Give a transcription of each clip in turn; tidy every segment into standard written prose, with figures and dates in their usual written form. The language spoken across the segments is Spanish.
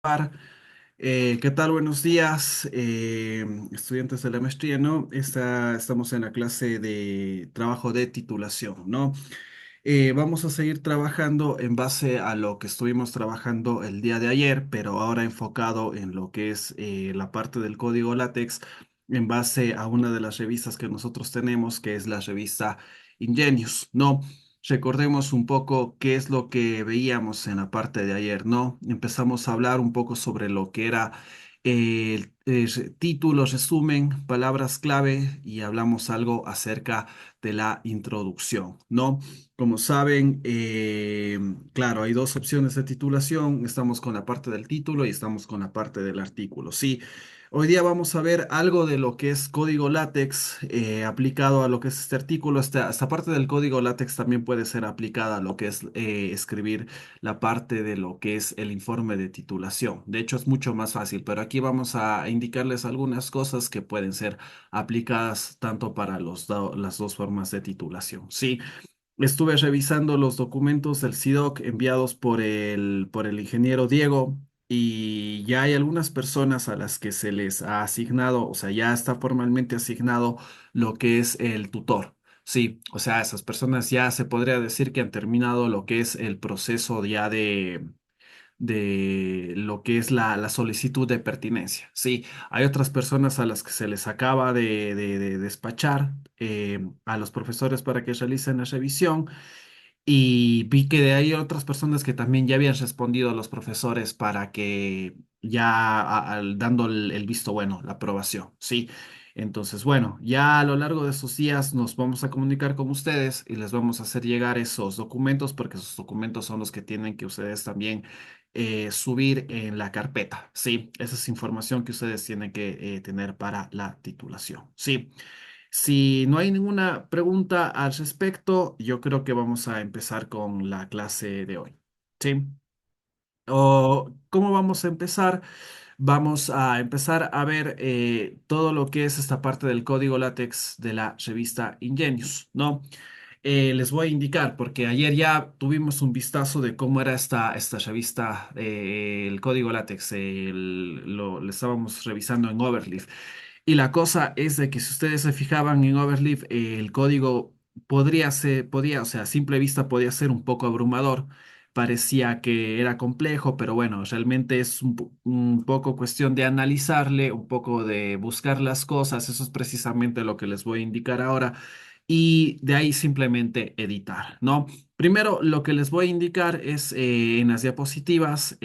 ¿Qué tal? Buenos días, estudiantes de la maestría, ¿no? Estamos en la clase de trabajo de titulación, ¿no? Vamos a seguir trabajando en base a lo que estuvimos trabajando el día de ayer, pero ahora enfocado en lo que es la parte del código LaTeX, en base a una de las revistas que nosotros tenemos, que es la revista Ingenius, ¿no? Recordemos un poco qué es lo que veíamos en la parte de ayer, ¿no? Empezamos a hablar un poco sobre lo que era el título, resumen, palabras clave y hablamos algo acerca de la introducción, ¿no? Como saben, claro, hay dos opciones de titulación. Estamos con la parte del título y estamos con la parte del artículo. Sí, hoy día vamos a ver algo de lo que es código látex aplicado a lo que es este artículo. Esta parte del código látex también puede ser aplicada a lo que es escribir la parte de lo que es el informe de titulación. De hecho, es mucho más fácil, pero aquí vamos a indicarles algunas cosas que pueden ser aplicadas tanto para las dos formas de titulación. Sí. Estuve revisando los documentos del SIDOC enviados por el ingeniero Diego y ya hay algunas personas a las que se les ha asignado, o sea, ya está formalmente asignado lo que es el tutor. Sí, o sea, esas personas ya se podría decir que han terminado lo que es el proceso ya de lo que es la solicitud de pertinencia. Sí, hay otras personas a las que se les acaba de despachar a los profesores para que realicen la revisión y vi que de ahí otras personas que también ya habían respondido a los profesores para que ya dando el visto bueno, la aprobación. Sí. Entonces, bueno, ya a lo largo de estos días nos vamos a comunicar con ustedes y les vamos a hacer llegar esos documentos porque esos documentos son los que tienen que ustedes también subir en la carpeta. Sí, esa es información que ustedes tienen que tener para la titulación. Sí. Si no hay ninguna pregunta al respecto, yo creo que vamos a empezar con la clase de hoy. ¿Sí? O, ¿cómo vamos a empezar? Vamos a empezar a ver todo lo que es esta parte del código látex de la revista Ingenius, ¿no? Les voy a indicar, porque ayer ya tuvimos un vistazo de cómo era esta revista, el código látex, lo estábamos revisando en Overleaf. Y la cosa es de que si ustedes se fijaban en Overleaf, el código podía, o sea, a simple vista podía ser un poco abrumador. Parecía que era complejo, pero bueno, realmente es un poco cuestión de analizarle, un poco de buscar las cosas. Eso es precisamente lo que les voy a indicar ahora y de ahí simplemente editar, ¿no? Primero, lo que les voy a indicar es en las diapositivas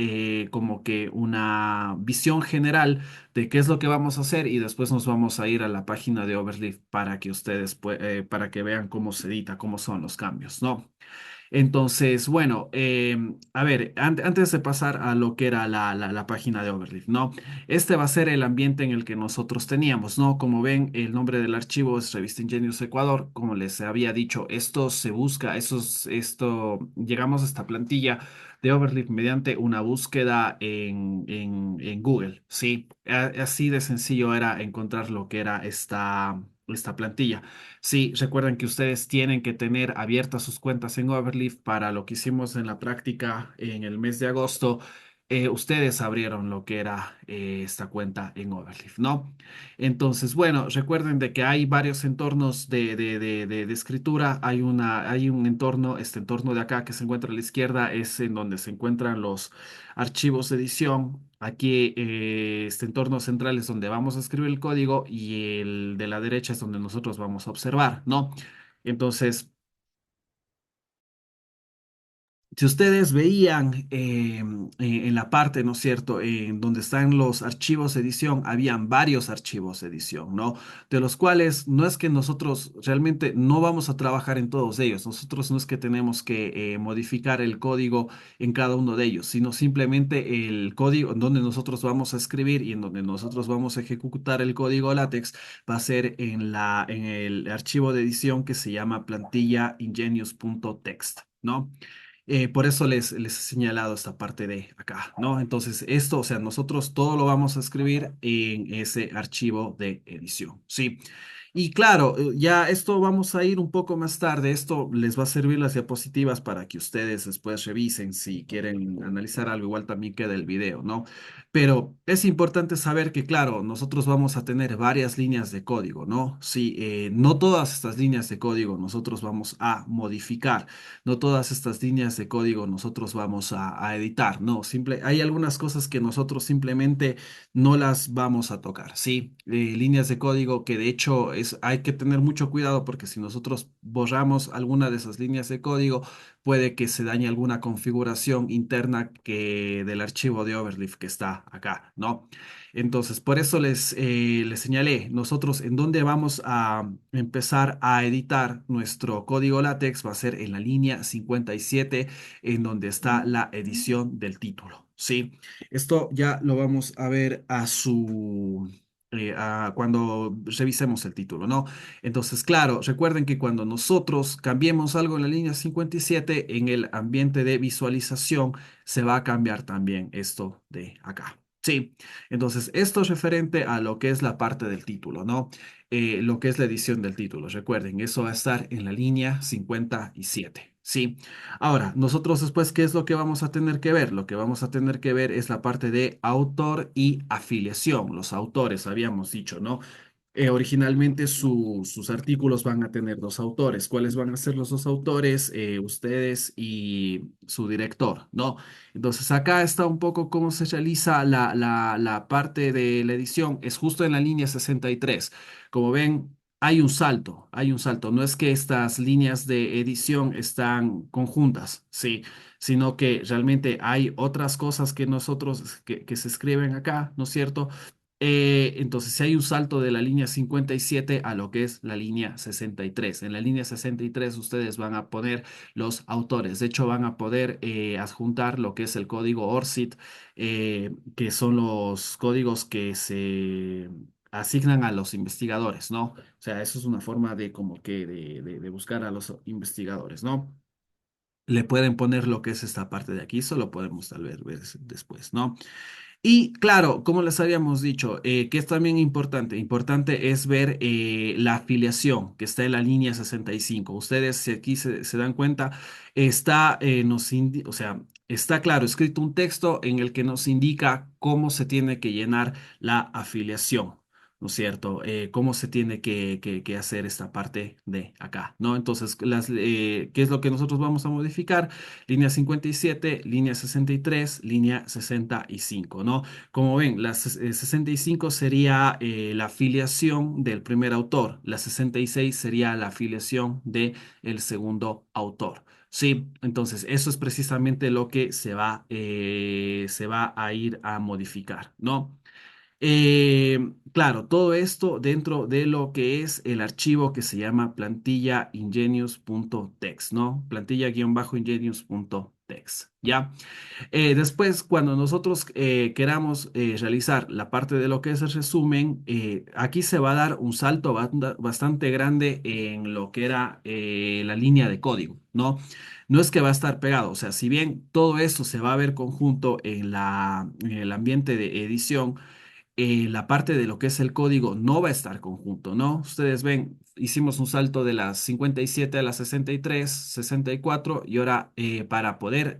como que una visión general de qué es lo que vamos a hacer y después nos vamos a ir a la página de Overleaf para que ustedes para que vean cómo se edita, cómo son los cambios, ¿no? Entonces, bueno, a ver, antes de pasar a lo que era la página de Overleaf, ¿no? Este va a ser el ambiente en el que nosotros teníamos, ¿no? Como ven, el nombre del archivo es Revista Ingenios Ecuador. Como les había dicho, esto se busca, llegamos a esta plantilla de Overleaf mediante una búsqueda en Google, ¿sí? Así de sencillo era encontrar lo que era esta plantilla. Sí, recuerden que ustedes tienen que tener abiertas sus cuentas en Overleaf para lo que hicimos en la práctica en el mes de agosto. Ustedes abrieron lo que era esta cuenta en Overleaf, ¿no? Entonces, bueno, recuerden de que hay varios entornos de escritura. Hay un entorno, este entorno de acá que se encuentra a la izquierda es en donde se encuentran los archivos de edición. Aquí este entorno central es donde vamos a escribir el código y el de la derecha es donde nosotros vamos a observar, ¿no? Entonces, si ustedes veían en la parte, ¿no es cierto?, en donde están los archivos de edición, habían varios archivos de edición, ¿no? De los cuales no es que nosotros realmente no vamos a trabajar en todos ellos, nosotros no es que tenemos que modificar el código en cada uno de ellos, sino simplemente el código en donde nosotros vamos a escribir y en donde nosotros vamos a ejecutar el código LaTeX va a ser en el archivo de edición que se llama plantilla ingenious.txt, ¿no? Por eso les he señalado esta parte de acá, ¿no? Entonces, esto, o sea, nosotros todo lo vamos a escribir en ese archivo de edición, ¿sí? Y claro, ya esto vamos a ir un poco más tarde. Esto les va a servir las diapositivas para que ustedes después revisen si quieren analizar algo. Igual también queda el video, ¿no? Pero es importante saber que, claro, nosotros vamos a tener varias líneas de código, ¿no? Sí, no todas estas líneas de código nosotros vamos a modificar, no todas estas líneas de código nosotros vamos a editar, ¿no? Hay algunas cosas que nosotros simplemente no las vamos a tocar, ¿sí? Líneas de código que de hecho hay que tener mucho cuidado porque si nosotros borramos alguna de esas líneas de código, puede que se dañe alguna configuración interna del archivo de Overleaf que está acá, ¿no? Entonces, por eso les señalé, nosotros en dónde vamos a empezar a editar nuestro código LaTeX va a ser en la línea 57, en donde está la edición del título, ¿sí? Esto ya lo vamos a ver cuando revisemos el título, ¿no? Entonces, claro, recuerden que cuando nosotros cambiemos algo en la línea 57, en el ambiente de visualización se va a cambiar también esto de acá. Sí, entonces esto es referente a lo que es la parte del título, ¿no? Lo que es la edición del título. Recuerden, eso va a estar en la línea 57. Sí. Ahora, nosotros después, ¿qué es lo que vamos a tener que ver? Lo que vamos a tener que ver es la parte de autor y afiliación. Los autores, habíamos dicho, ¿no? Originalmente sus artículos van a tener dos autores. ¿Cuáles van a ser los dos autores? Ustedes y su director, ¿no? Entonces acá está un poco cómo se realiza la parte de la edición. Es justo en la línea 63. Como ven, hay un salto. No es que estas líneas de edición están conjuntas, sí, sino que realmente hay otras cosas que que se escriben acá, ¿no es cierto? Entonces, si hay un salto de la línea 57 a lo que es la línea 63. En la línea 63 ustedes van a poner los autores. De hecho, van a poder adjuntar lo que es el código ORCID, que son los códigos que se asignan a los investigadores, ¿no? O sea, eso es una forma de como que de buscar a los investigadores, ¿no? Le pueden poner lo que es esta parte de aquí, eso lo podemos tal vez ver después, ¿no? Y claro, como les habíamos dicho, que es también importante es ver la afiliación que está en la línea 65. Ustedes si aquí se dan cuenta, o sea, está claro, escrito un texto en el que nos indica cómo se tiene que llenar la afiliación. ¿No es cierto? Cómo se tiene que hacer esta parte de acá, ¿no? Entonces, ¿qué es lo que nosotros vamos a modificar? Línea 57, línea 63, línea 65, ¿no? Como ven, la 65 sería la afiliación del primer autor, la 66 sería la afiliación del segundo autor. Sí, entonces eso es precisamente lo que se va a ir a modificar, ¿no? Claro, todo esto dentro de lo que es el archivo que se llama plantilla-ingenious.txt, ¿no? Plantilla-ingenious.txt, ¿ya? Después, cuando nosotros queramos realizar la parte de lo que es el resumen, aquí se va a dar un salto bastante grande en lo que era la línea de código, ¿no? No es que va a estar pegado, o sea, si bien todo esto se va a ver conjunto en el ambiente de edición, la parte de lo que es el código no va a estar conjunto, ¿no? Ustedes ven, hicimos un salto de las 57 a las 63, 64 y ahora para poder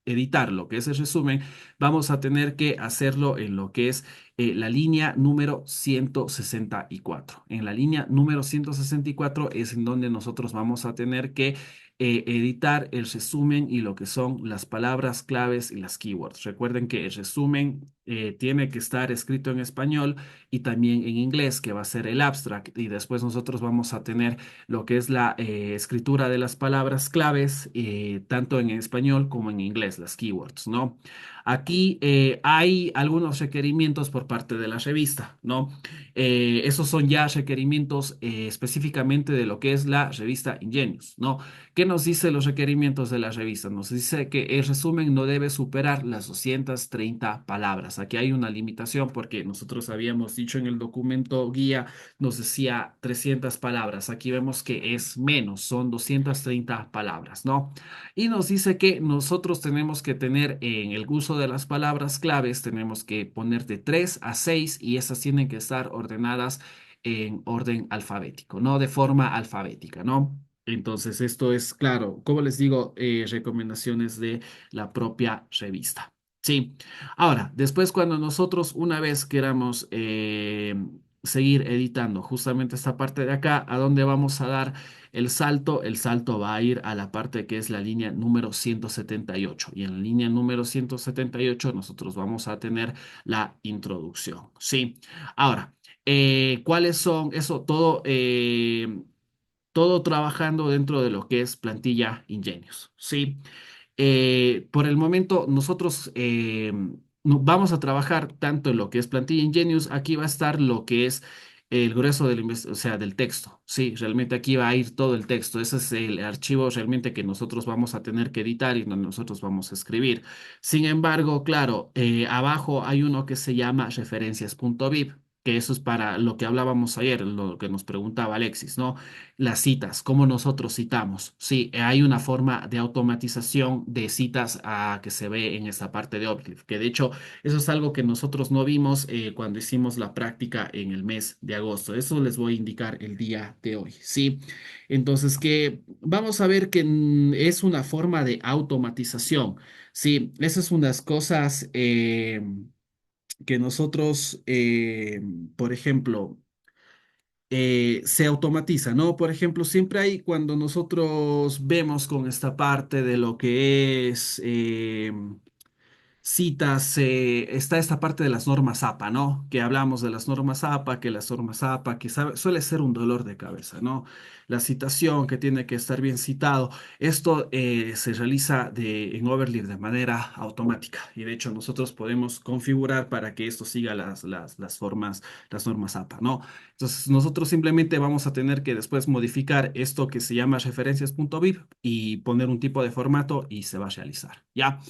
editar lo que es el resumen, vamos a tener que hacerlo en lo que es la línea número 164. En la línea número 164 es en donde nosotros vamos a tener que editar el resumen y lo que son las palabras claves y las keywords. Recuerden que el resumen tiene que estar escrito en español y también en inglés, que va a ser el abstract. Y después nosotros vamos a tener lo que es la escritura de las palabras claves, tanto en español como en inglés, las keywords, ¿no? Aquí hay algunos requerimientos por parte de la revista, ¿no? Esos son ya requerimientos específicamente de lo que es la revista Ingenious, ¿no? ¿Qué nos dice los requerimientos de la revista? Nos dice que el resumen no debe superar las 230 palabras. Aquí hay una limitación porque nosotros habíamos dicho en el documento guía, nos decía 300 palabras. Aquí vemos que es menos, son 230 palabras, ¿no? Y nos dice que nosotros tenemos que tener en el uso de las palabras claves, tenemos que poner de 3 a 6 y esas tienen que estar ordenadas en orden alfabético, no de forma alfabética, ¿no? Entonces, esto es, claro, como les digo, recomendaciones de la propia revista. Sí. Ahora, después cuando nosotros una vez queramos seguir editando justamente esta parte de acá, ¿a dónde vamos a dar el salto? El salto va a ir a la parte que es la línea número 178. Y en la línea número 178 nosotros vamos a tener la introducción. Sí. Ahora, ¿cuáles son? Eso todo, todo trabajando dentro de lo que es plantilla Ingenious. Sí. Por el momento, nosotros vamos a trabajar tanto en lo que es plantilla Ingenious. Aquí va a estar lo que es el grueso o sea, del texto. Sí, realmente aquí va a ir todo el texto. Ese es el archivo realmente que nosotros vamos a tener que editar y donde nosotros vamos a escribir. Sin embargo, claro, abajo hay uno que se llama referencias.vib, que eso es para lo que hablábamos ayer, lo que nos preguntaba Alexis, ¿no? Las citas, cómo nosotros citamos. Sí, hay una forma de automatización de citas que se ve en esta parte de Optif, que de hecho eso es algo que nosotros no vimos cuando hicimos la práctica en el mes de agosto. Eso les voy a indicar el día de hoy. Sí, entonces que vamos a ver que es una forma de automatización. Sí, esas son unas cosas que nosotros, por ejemplo, se automatiza, ¿no? Por ejemplo, siempre hay cuando nosotros vemos con esta parte de lo que es citas, está esta parte de las normas APA, ¿no? Que hablamos de las normas APA, que las normas APA, que suele ser un dolor de cabeza, ¿no? La citación que tiene que estar bien citado. Esto se realiza en Overleaf de manera automática y de hecho nosotros podemos configurar para que esto siga las formas, las normas APA, ¿no? Entonces nosotros simplemente vamos a tener que después modificar esto que se llama referencias.bib y poner un tipo de formato y se va a realizar, ¿ya?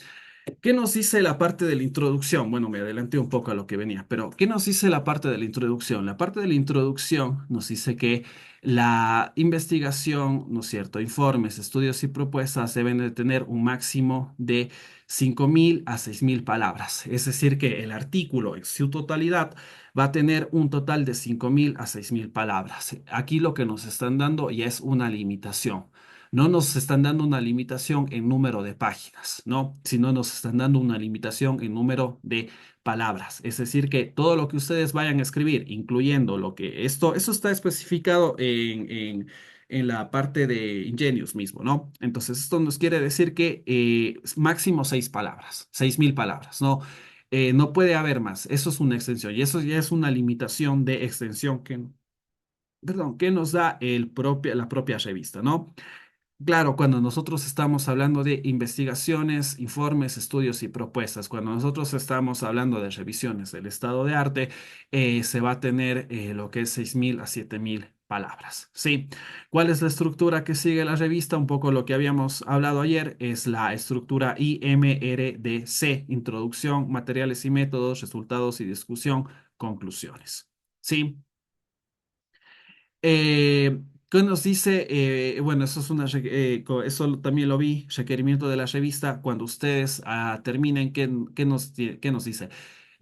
¿Qué nos dice la parte de la introducción? Bueno, me adelanté un poco a lo que venía, pero ¿qué nos dice la parte de la introducción? La parte de la introducción nos dice que la investigación, ¿no es cierto? Informes, estudios y propuestas deben de tener un máximo de 5.000 a 6.000 palabras. Es decir, que el artículo en su totalidad va a tener un total de 5.000 a 6.000 palabras. Aquí lo que nos están dando ya es una limitación. No nos están dando una limitación en número de páginas, ¿no? Sino nos están dando una limitación en número de palabras. Es decir, que todo lo que ustedes vayan a escribir, incluyendo lo que eso está especificado en la parte de Ingenious mismo, ¿no? Entonces, esto nos quiere decir que máximo 6 palabras, 6.000 palabras, ¿no? No puede haber más. Eso es una extensión y eso ya es una limitación de extensión perdón, que nos da la propia revista, ¿no? Claro, cuando nosotros estamos hablando de investigaciones, informes, estudios y propuestas, cuando nosotros estamos hablando de revisiones del estado de arte, se va a tener lo que es 6.000 a 7.000 palabras. ¿Sí? ¿Cuál es la estructura que sigue la revista? Un poco lo que habíamos hablado ayer es la estructura IMRDC, Introducción, Materiales y Métodos, Resultados y Discusión, Conclusiones. ¿Sí? Eh, ¿Qué nos dice? Bueno, eso es eso también lo vi, requerimiento de la revista. Cuando ustedes terminen, ¿qué nos dice?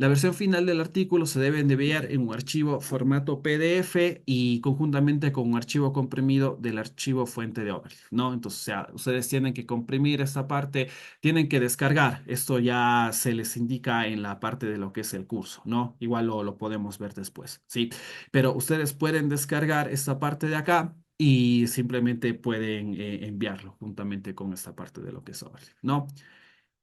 La versión final del artículo se debe de enviar en un archivo formato PDF y conjuntamente con un archivo comprimido del archivo fuente de Overleaf, ¿no? Entonces, o sea, ustedes tienen que comprimir esta parte, tienen que descargar. Esto ya se les indica en la parte de lo que es el curso, ¿no? Igual lo podemos ver después, ¿sí? Pero ustedes pueden descargar esta parte de acá y simplemente pueden enviarlo juntamente con esta parte de lo que es Overleaf, ¿no?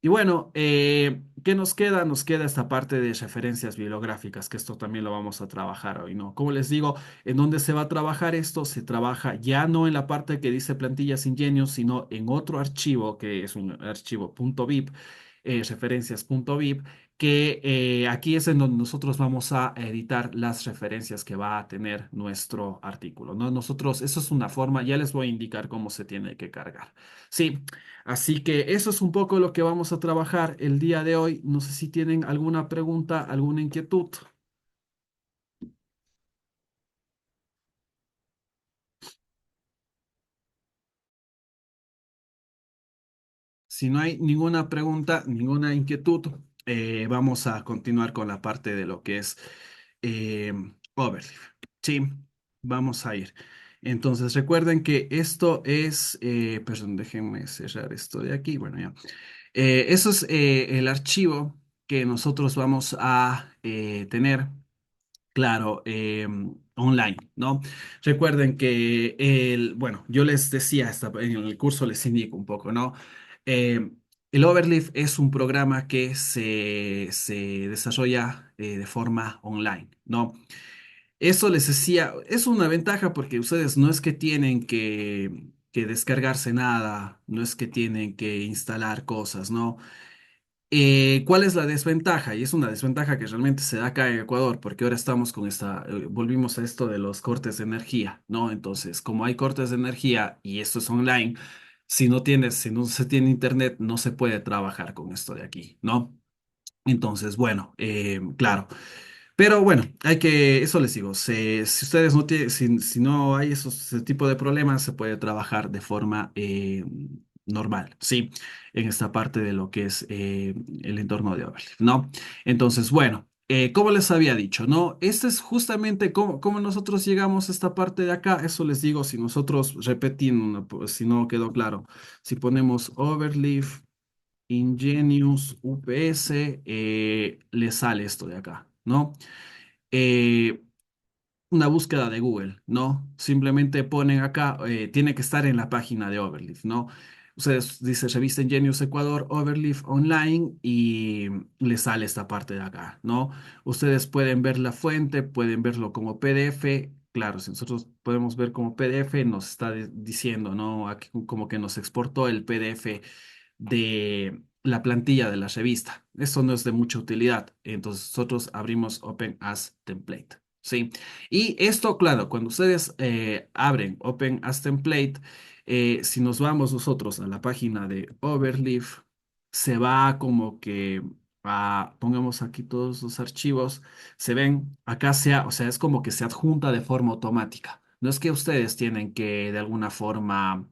Y bueno, ¿qué nos queda? Nos queda esta parte de referencias bibliográficas, que esto también lo vamos a trabajar hoy, ¿no? Como les digo, ¿en dónde se va a trabajar esto? Se trabaja ya no en la parte que dice plantillas ingenios, sino en otro archivo, que es un archivo .bib, referencias.bib, que aquí es en donde nosotros vamos a editar las referencias que va a tener nuestro artículo, ¿no? Nosotros, eso es una forma, ya les voy a indicar cómo se tiene que cargar. Sí. Así que eso es un poco lo que vamos a trabajar el día de hoy. No sé si tienen alguna pregunta, alguna inquietud. Si no hay ninguna pregunta, ninguna inquietud, vamos a continuar con la parte de lo que es Overleaf. Sí, vamos a ir. Entonces recuerden que esto es, perdón, déjenme cerrar esto de aquí. Bueno, ya. Eso es el archivo que nosotros vamos a tener. Claro, online, ¿no? Recuerden que bueno, yo les decía, en el curso les indico un poco, ¿no? Eh, el Overleaf es un programa que se desarrolla de forma online, ¿no? Eso les decía, es una ventaja porque ustedes no es que tienen que descargarse nada, no es que tienen que instalar cosas, ¿no? ¿Cuál es la desventaja? Y es una desventaja que realmente se da acá en Ecuador, porque ahora estamos con volvimos a esto de los cortes de energía, ¿no? Entonces, como hay cortes de energía y esto es online, si no se tiene internet, no se puede trabajar con esto de aquí, ¿no? Entonces, bueno, claro. Pero bueno, eso les digo, si ustedes no tienen, si no hay ese tipo de problemas, se puede trabajar de forma normal, ¿sí? En esta parte de lo que es el entorno de Overleaf, ¿no? Entonces, bueno, como les había dicho, ¿no? Este es justamente cómo nosotros llegamos a esta parte de acá. Eso les digo, si nosotros repetimos, pues, si no quedó claro, si ponemos Overleaf, Ingenius, UPS, le sale esto de acá, ¿no? eh, una búsqueda de Google, ¿no? Simplemente ponen acá, tiene que estar en la página de Overleaf, ¿no? Ustedes dicen revista Ingenious Ecuador, Overleaf Online y les sale esta parte de acá, ¿no? Ustedes pueden ver la fuente, pueden verlo como PDF. Claro, si nosotros podemos ver como PDF, nos está diciendo, ¿no? Aquí como que nos exportó el PDF de la plantilla de la revista. Eso no es de mucha utilidad. Entonces nosotros abrimos Open as Template. ¿Sí? Y esto, claro, cuando ustedes abren Open as Template, si nos vamos nosotros a la página de Overleaf, se va como que pongamos aquí todos los archivos, se ven, acá o sea, es como que se adjunta de forma automática. No es que ustedes tienen que de alguna forma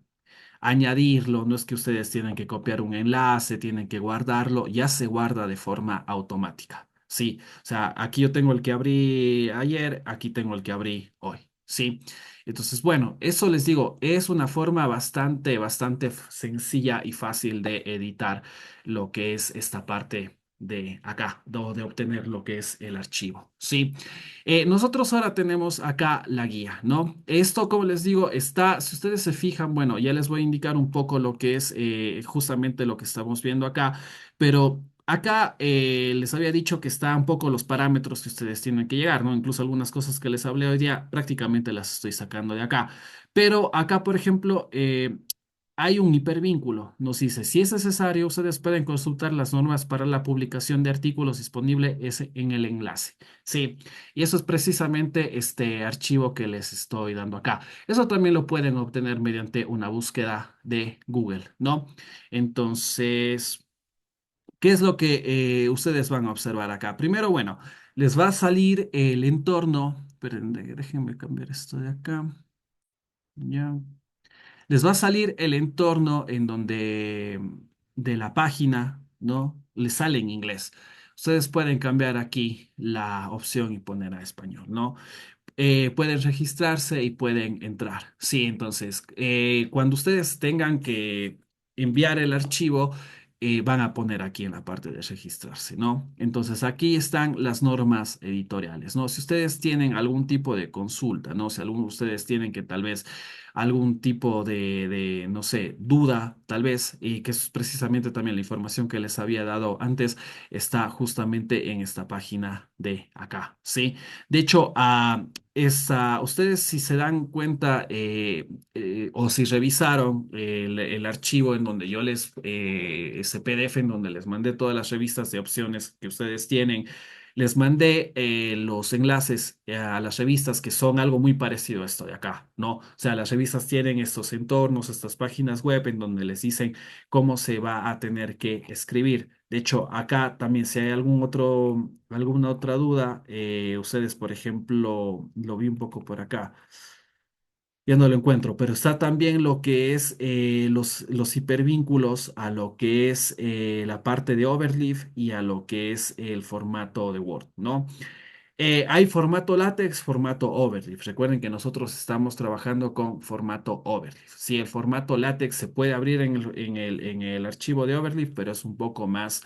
añadirlo, no es que ustedes tienen que copiar un enlace, tienen que guardarlo, ya se guarda de forma automática. Sí, o sea, aquí yo tengo el que abrí ayer, aquí tengo el que abrí hoy. Sí, entonces, bueno, eso les digo, es una forma bastante sencilla y fácil de editar lo que es esta parte de acá, de obtener lo que es el archivo. Sí. Nosotros ahora tenemos acá la guía, ¿no? Esto, como les digo, está, si ustedes se fijan, bueno, ya les voy a indicar un poco lo que es justamente lo que estamos viendo acá, pero acá les había dicho que está un poco los parámetros que ustedes tienen que llegar, ¿no? Incluso algunas cosas que les hablé hoy día prácticamente las estoy sacando de acá. Pero acá, por ejemplo, hay un hipervínculo. Nos dice, si es necesario, ustedes pueden consultar las normas para la publicación de artículos disponible en el enlace. Sí, y eso es precisamente este archivo que les estoy dando acá. Eso también lo pueden obtener mediante una búsqueda de Google, ¿no? Entonces, ¿qué es lo que ustedes van a observar acá? Primero, bueno, les va a salir el entorno. Esperen, déjenme cambiar esto de acá. Ya. Les va a salir el entorno en donde de la página, ¿no? Les sale en inglés. Ustedes pueden cambiar aquí la opción y poner a español, ¿no? Pueden registrarse y pueden entrar. Sí, entonces, cuando ustedes tengan que enviar el archivo, van a poner aquí en la parte de registrarse, ¿no? Entonces, aquí están las normas editoriales, ¿no? Si ustedes tienen algún tipo de consulta, ¿no? Si ustedes tienen que tal vez algún tipo no sé, duda, tal vez, y que es precisamente también la información que les había dado antes, está justamente en esta página de acá, ¿sí? De hecho, ustedes si se dan cuenta o si revisaron el archivo en donde ese PDF en donde les mandé todas las revistas de opciones que ustedes tienen, les mandé los enlaces a las revistas que son algo muy parecido a esto de acá, ¿no? O sea, las revistas tienen estos entornos, estas páginas web en donde les dicen cómo se va a tener que escribir. De hecho, acá también si hay alguna otra duda, ustedes, por ejemplo, lo vi un poco por acá, ya no lo encuentro, pero está también lo que es los hipervínculos a lo que es la parte de Overleaf y a lo que es el formato de Word, ¿no? Hay formato látex, formato overleaf. Recuerden que nosotros estamos trabajando con formato overleaf. Sí, el formato látex se puede abrir en el archivo de overleaf, pero es un poco más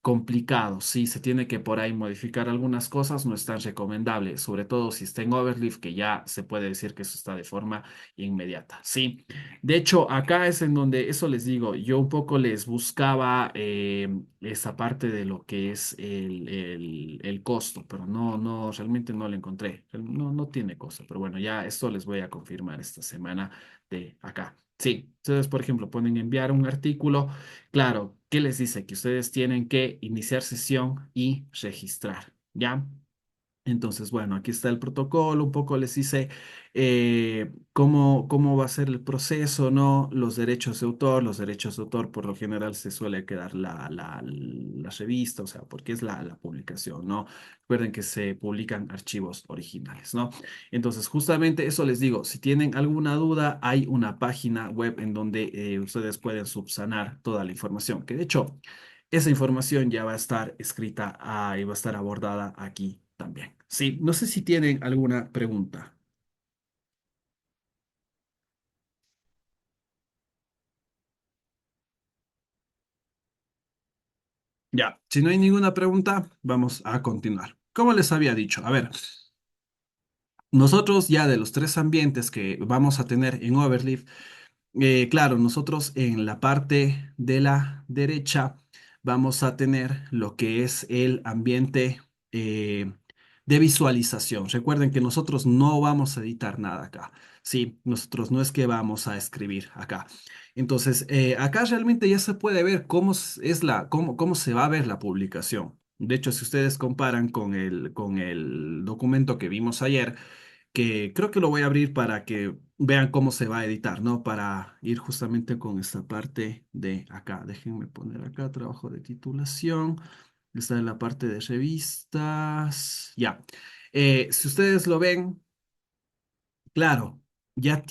complicado. Sí, se tiene que por ahí modificar algunas cosas, no es tan recomendable, sobre todo si está en overleaf, que ya se puede decir que eso está de forma inmediata. Sí, de hecho, acá es en donde, eso les digo, yo un poco les buscaba esa parte de lo que es el costo, pero no, realmente no lo encontré. No, no tiene costo, pero bueno, ya esto les voy a confirmar esta semana de acá. Sí, ustedes, por ejemplo, pueden enviar un artículo. Claro, ¿qué les dice? Que ustedes tienen que iniciar sesión y registrar, ¿ya? Entonces, bueno, aquí está el protocolo, un poco les hice cómo va a ser el proceso, ¿no? Los derechos de autor por lo general se suele quedar la revista, o sea, porque es la publicación, ¿no? Recuerden que se publican archivos originales, ¿no? Entonces, justamente eso les digo, si tienen alguna duda, hay una página web en donde ustedes pueden subsanar toda la información, que de hecho esa información ya va a estar escrita y va a estar abordada aquí también. Sí, no sé si tienen alguna pregunta. Ya, si no hay ninguna pregunta, vamos a continuar. Como les había dicho, a ver, nosotros ya de los tres ambientes que vamos a tener en Overleaf, claro, nosotros en la parte de la derecha vamos a tener lo que es el ambiente eh, de visualización. Recuerden que nosotros no vamos a editar nada acá. Sí, nosotros no es que vamos a escribir acá. Entonces, acá realmente ya se puede ver cómo se va a ver la publicación. De hecho, si ustedes comparan con el documento que vimos ayer, que creo que lo voy a abrir para que vean cómo se va a editar, ¿no? Para ir justamente con esta parte de acá. Déjenme poner acá trabajo de titulación. Está en la parte de revistas. Ya. Si ustedes lo ven, claro, ya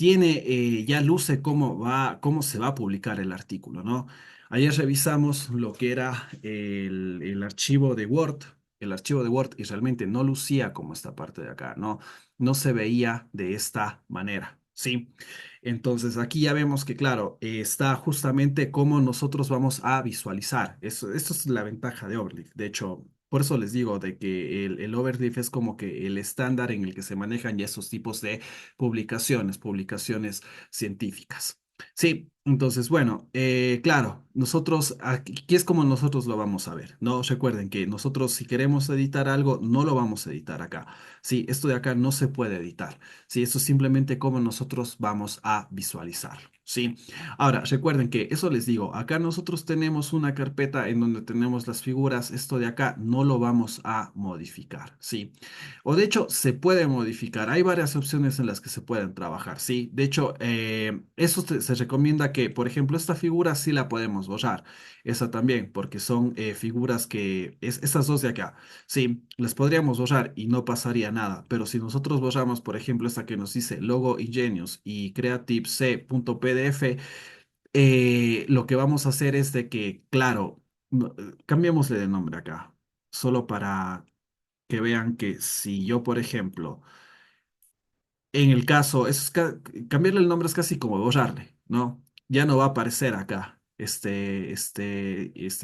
luce cómo se va a publicar el artículo, ¿no? Ayer revisamos lo que era el archivo de Word, y realmente no lucía como esta parte de acá, ¿no? No se veía de esta manera, ¿sí? Entonces aquí ya vemos que, claro, está justamente cómo nosotros vamos a visualizar. Esto es la ventaja de Overleaf. De hecho, por eso les digo de que el Overleaf es como que el estándar en el que se manejan ya esos tipos de publicaciones científicas. Sí, entonces, bueno, claro, nosotros, aquí es como nosotros lo vamos a ver, ¿no? Recuerden que nosotros si queremos editar algo, no lo vamos a editar acá. Sí, esto de acá no se puede editar. Sí, esto es simplemente como nosotros vamos a visualizarlo. Sí, ahora recuerden que eso les digo, acá nosotros tenemos una carpeta en donde tenemos las figuras, esto de acá no lo vamos a modificar. Sí, o de hecho, se puede modificar. Hay varias opciones en las que se pueden trabajar, ¿sí? De hecho, eso se recomienda que, por ejemplo, esta figura sí la podemos borrar. Esa también, porque son figuras estas dos de acá, sí, las podríamos borrar y no pasaría nada. Pero si nosotros borramos, por ejemplo, esta que nos dice logo Ingenious y creative.c.pdf, lo que vamos a hacer es de que, claro, cambiémosle de nombre acá, solo para que vean que si yo, por ejemplo, en el caso, cambiarle el nombre es casi como borrarle, ¿no? Ya no va a aparecer acá esta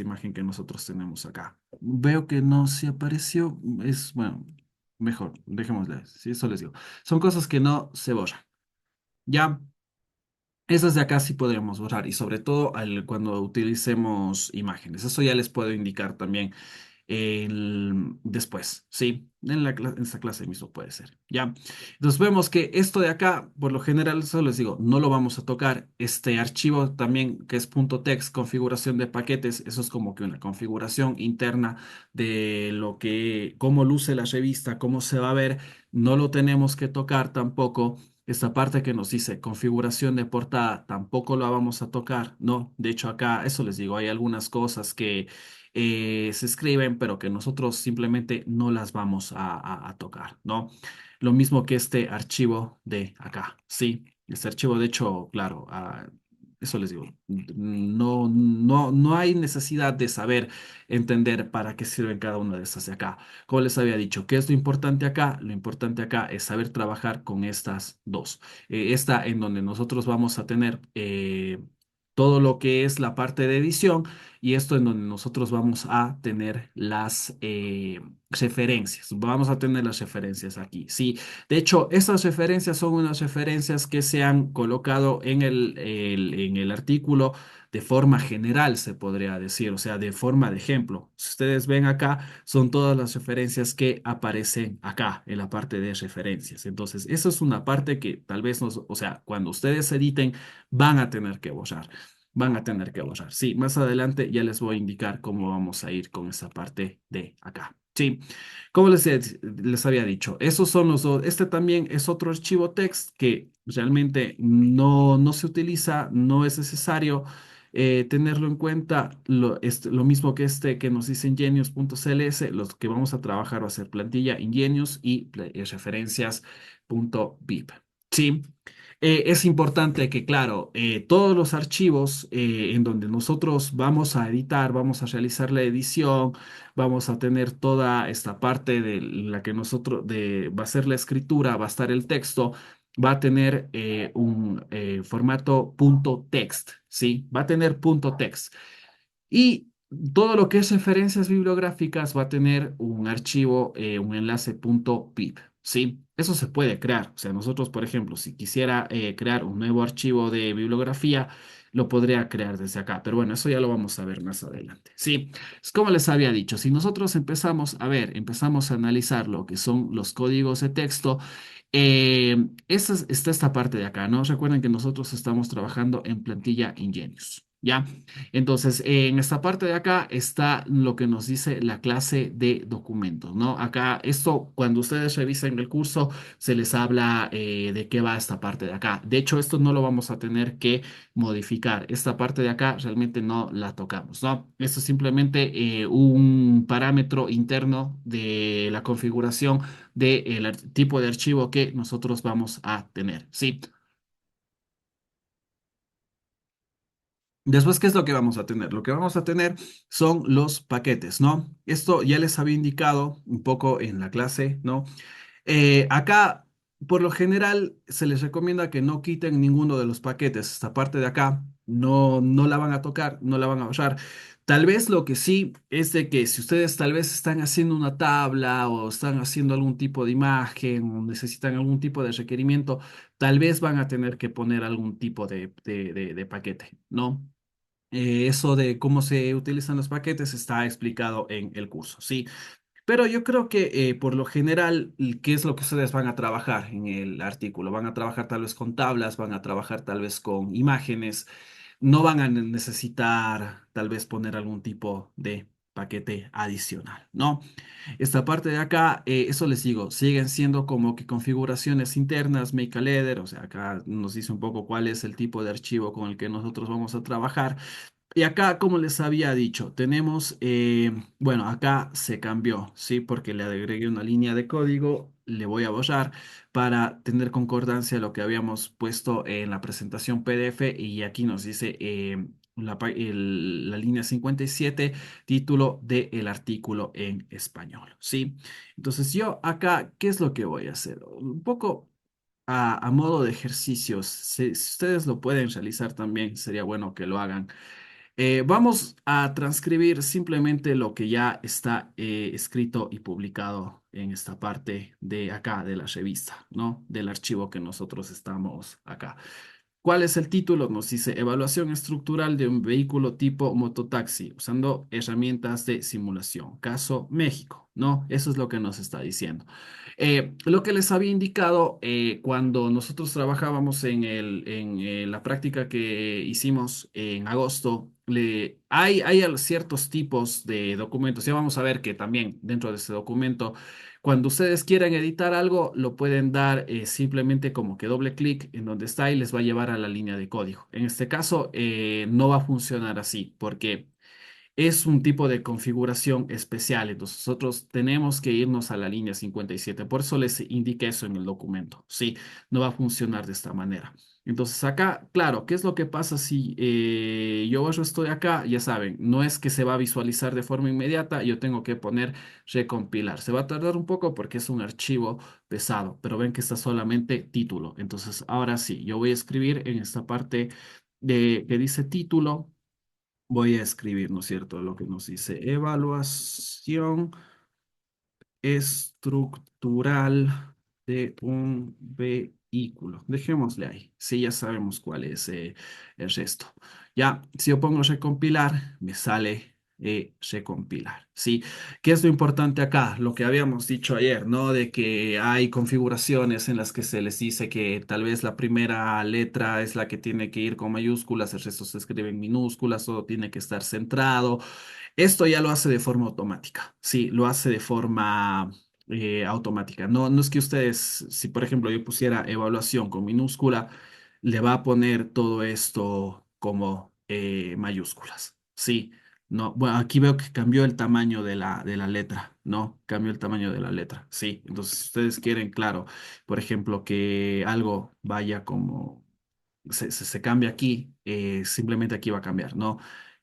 imagen que nosotros tenemos acá. Veo que no se apareció, bueno, mejor, dejémosle, si eso les digo. Son cosas que no se borran. Ya, esas de acá sí podríamos borrar y sobre todo cuando utilicemos imágenes. Eso ya les puedo indicar también después, ¿sí? En esta clase mismo puede ser, ¿ya? Entonces vemos que esto de acá, por lo general, eso les digo, no lo vamos a tocar. Este archivo también, que es .text, configuración de paquetes, eso es como que una configuración interna de cómo luce la revista, cómo se va a ver, no lo tenemos que tocar tampoco. Esta parte que nos dice configuración de portada, tampoco la vamos a tocar, ¿no? De hecho, acá, eso les digo, hay algunas cosas que se escriben, pero que nosotros simplemente no las vamos a tocar, ¿no? Lo mismo que este archivo de acá, ¿sí? Este archivo, de hecho, claro, Eso les digo. No hay necesidad de saber entender para qué sirven cada una de estas de acá. Como les había dicho, ¿qué es lo importante acá? Lo importante acá es saber trabajar con estas dos. Esta en donde nosotros vamos a tener todo lo que es la parte de edición y esto en donde nosotros vamos a tener las referencias. Vamos a tener las referencias aquí. Sí, de hecho, estas referencias son unas referencias que se han colocado en en el artículo de forma general, se podría decir, o sea, de forma de ejemplo. Si ustedes ven acá, son todas las referencias que aparecen acá en la parte de referencias. Entonces, eso es una parte que tal vez nos, o sea, cuando ustedes editen, van a tener que borrar. Van a tener que borrar. Sí, más adelante ya les voy a indicar cómo vamos a ir con esa parte de acá. Sí. Como les había dicho, esos son los dos. Este también es otro archivo text que realmente no se utiliza, no es necesario tenerlo en cuenta. Lo mismo que este que nos dice ingenious.cls, los que vamos a trabajar va a ser plantilla ingenious y referencias.bib. Sí. Es importante que, claro, todos los archivos en donde nosotros vamos a editar, vamos a realizar la edición, vamos a tener toda esta parte de la que va a ser la escritura, va a estar el texto, va a tener un formato punto .text, ¿sí? Va a tener punto .text. Y todo lo que es referencias bibliográficas va a tener un archivo, un enlace .pib, ¿sí? Eso se puede crear. O sea, nosotros, por ejemplo, si quisiera crear un nuevo archivo de bibliografía, lo podría crear desde acá. Pero bueno, eso ya lo vamos a ver más adelante. Sí, es como les había dicho, si nosotros empezamos a ver, empezamos a analizar lo que son los códigos de texto, está esta parte de acá, ¿no? Recuerden que nosotros estamos trabajando en plantilla Ingenious. ¿Ya? Entonces, en esta parte de acá está lo que nos dice la clase de documentos, ¿no? Acá, esto, cuando ustedes revisen el curso, se les habla de qué va esta parte de acá. De hecho, esto no lo vamos a tener que modificar. Esta parte de acá realmente no la tocamos, ¿no? Esto es simplemente un parámetro interno de la configuración del tipo de archivo que nosotros vamos a tener, ¿sí? Después, ¿qué es lo que vamos a tener? Lo que vamos a tener son los paquetes, ¿no? Esto ya les había indicado un poco en la clase, ¿no? Acá, por lo general, se les recomienda que no quiten ninguno de los paquetes. Esta parte de acá no la van a tocar, no la van a bajar. Tal vez lo que sí es de que si ustedes tal vez están haciendo una tabla o están haciendo algún tipo de imagen o necesitan algún tipo de requerimiento, tal vez van a tener que poner algún tipo de paquete, ¿no? Eso de cómo se utilizan los paquetes está explicado en el curso, ¿sí? Pero yo creo que por lo general, ¿qué es lo que ustedes van a trabajar en el artículo? Van a trabajar tal vez con tablas, van a trabajar tal vez con imágenes, no van a necesitar tal vez poner algún tipo de paquete adicional, ¿no? Esta parte de acá, eso les digo, siguen siendo como que configuraciones internas, make a letter, o sea, acá nos dice un poco cuál es el tipo de archivo con el que nosotros vamos a trabajar. Y acá, como les había dicho, tenemos, bueno, acá se cambió, ¿sí? Porque le agregué una línea de código, le voy a borrar para tener concordancia a lo que habíamos puesto en la presentación PDF y aquí nos dice la línea 57 título del artículo en español, ¿sí? Entonces yo acá, ¿qué es lo que voy a hacer? Un poco a modo de ejercicios, si ustedes lo pueden realizar también, sería bueno que lo hagan. Vamos a transcribir simplemente lo que ya está escrito y publicado en esta parte de acá de la revista, ¿no? Del archivo que nosotros estamos acá. ¿Cuál es el título? Nos dice Evaluación estructural de un vehículo tipo mototaxi usando herramientas de simulación. Caso México, ¿no? Eso es lo que nos está diciendo. Lo que les había indicado cuando nosotros trabajábamos en la práctica que hicimos en agosto, hay ciertos tipos de documentos. Ya vamos a ver que también dentro de este documento cuando ustedes quieran editar algo, lo pueden dar simplemente como que doble clic en donde está y les va a llevar a la línea de código. En este caso, no va a funcionar así porque es un tipo de configuración especial. Entonces, nosotros tenemos que irnos a la línea 57. Por eso les indiqué eso en el documento. Sí, no va a funcionar de esta manera. Entonces acá, claro, ¿qué es lo que pasa si yo estoy acá? Ya saben, no es que se va a visualizar de forma inmediata, yo tengo que poner recompilar. Se va a tardar un poco porque es un archivo pesado, pero ven que está solamente título. Entonces ahora sí, yo voy a escribir en esta parte que dice título, voy a escribir, ¿no es cierto? Lo que nos dice evaluación estructural de un vehículo. Dejémosle ahí. Sí, ya sabemos cuál es el resto. Ya, si yo pongo recompilar, me sale recompilar. Sí, ¿qué es lo importante acá? Lo que habíamos dicho ayer, ¿no? De que hay configuraciones en las que se les dice que tal vez la primera letra es la que tiene que ir con mayúsculas, el resto se escribe en minúsculas, todo tiene que estar centrado. Esto ya lo hace de forma automática, sí, lo hace de forma automática. No, no es que ustedes, si por ejemplo yo pusiera evaluación con minúscula, le va a poner todo esto como mayúsculas. Sí, no, bueno, aquí veo que cambió el tamaño de la letra, ¿no? Cambió el tamaño de la letra, sí. Entonces, si ustedes quieren, claro, por ejemplo, que algo vaya como se cambia aquí, simplemente aquí va a cambiar, ¿no?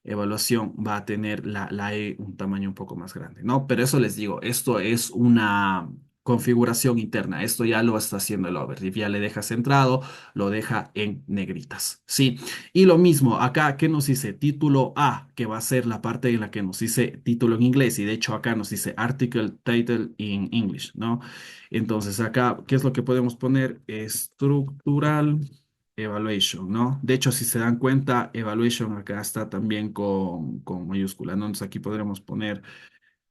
Evaluación va a tener la E un tamaño un poco más grande, ¿no? Pero eso les digo, esto es una configuración interna, esto ya lo está haciendo el Overdrive, ya le deja centrado, lo deja en negritas, ¿sí? Y lo mismo, acá, ¿qué nos dice? Título A, que va a ser la parte en la que nos dice título en inglés, y de hecho acá nos dice article title in English, ¿no? Entonces acá, ¿qué es lo que podemos poner? Estructural. Evaluation, ¿no? De hecho, si se dan cuenta, evaluation acá está también con mayúscula, ¿no? Entonces aquí podremos poner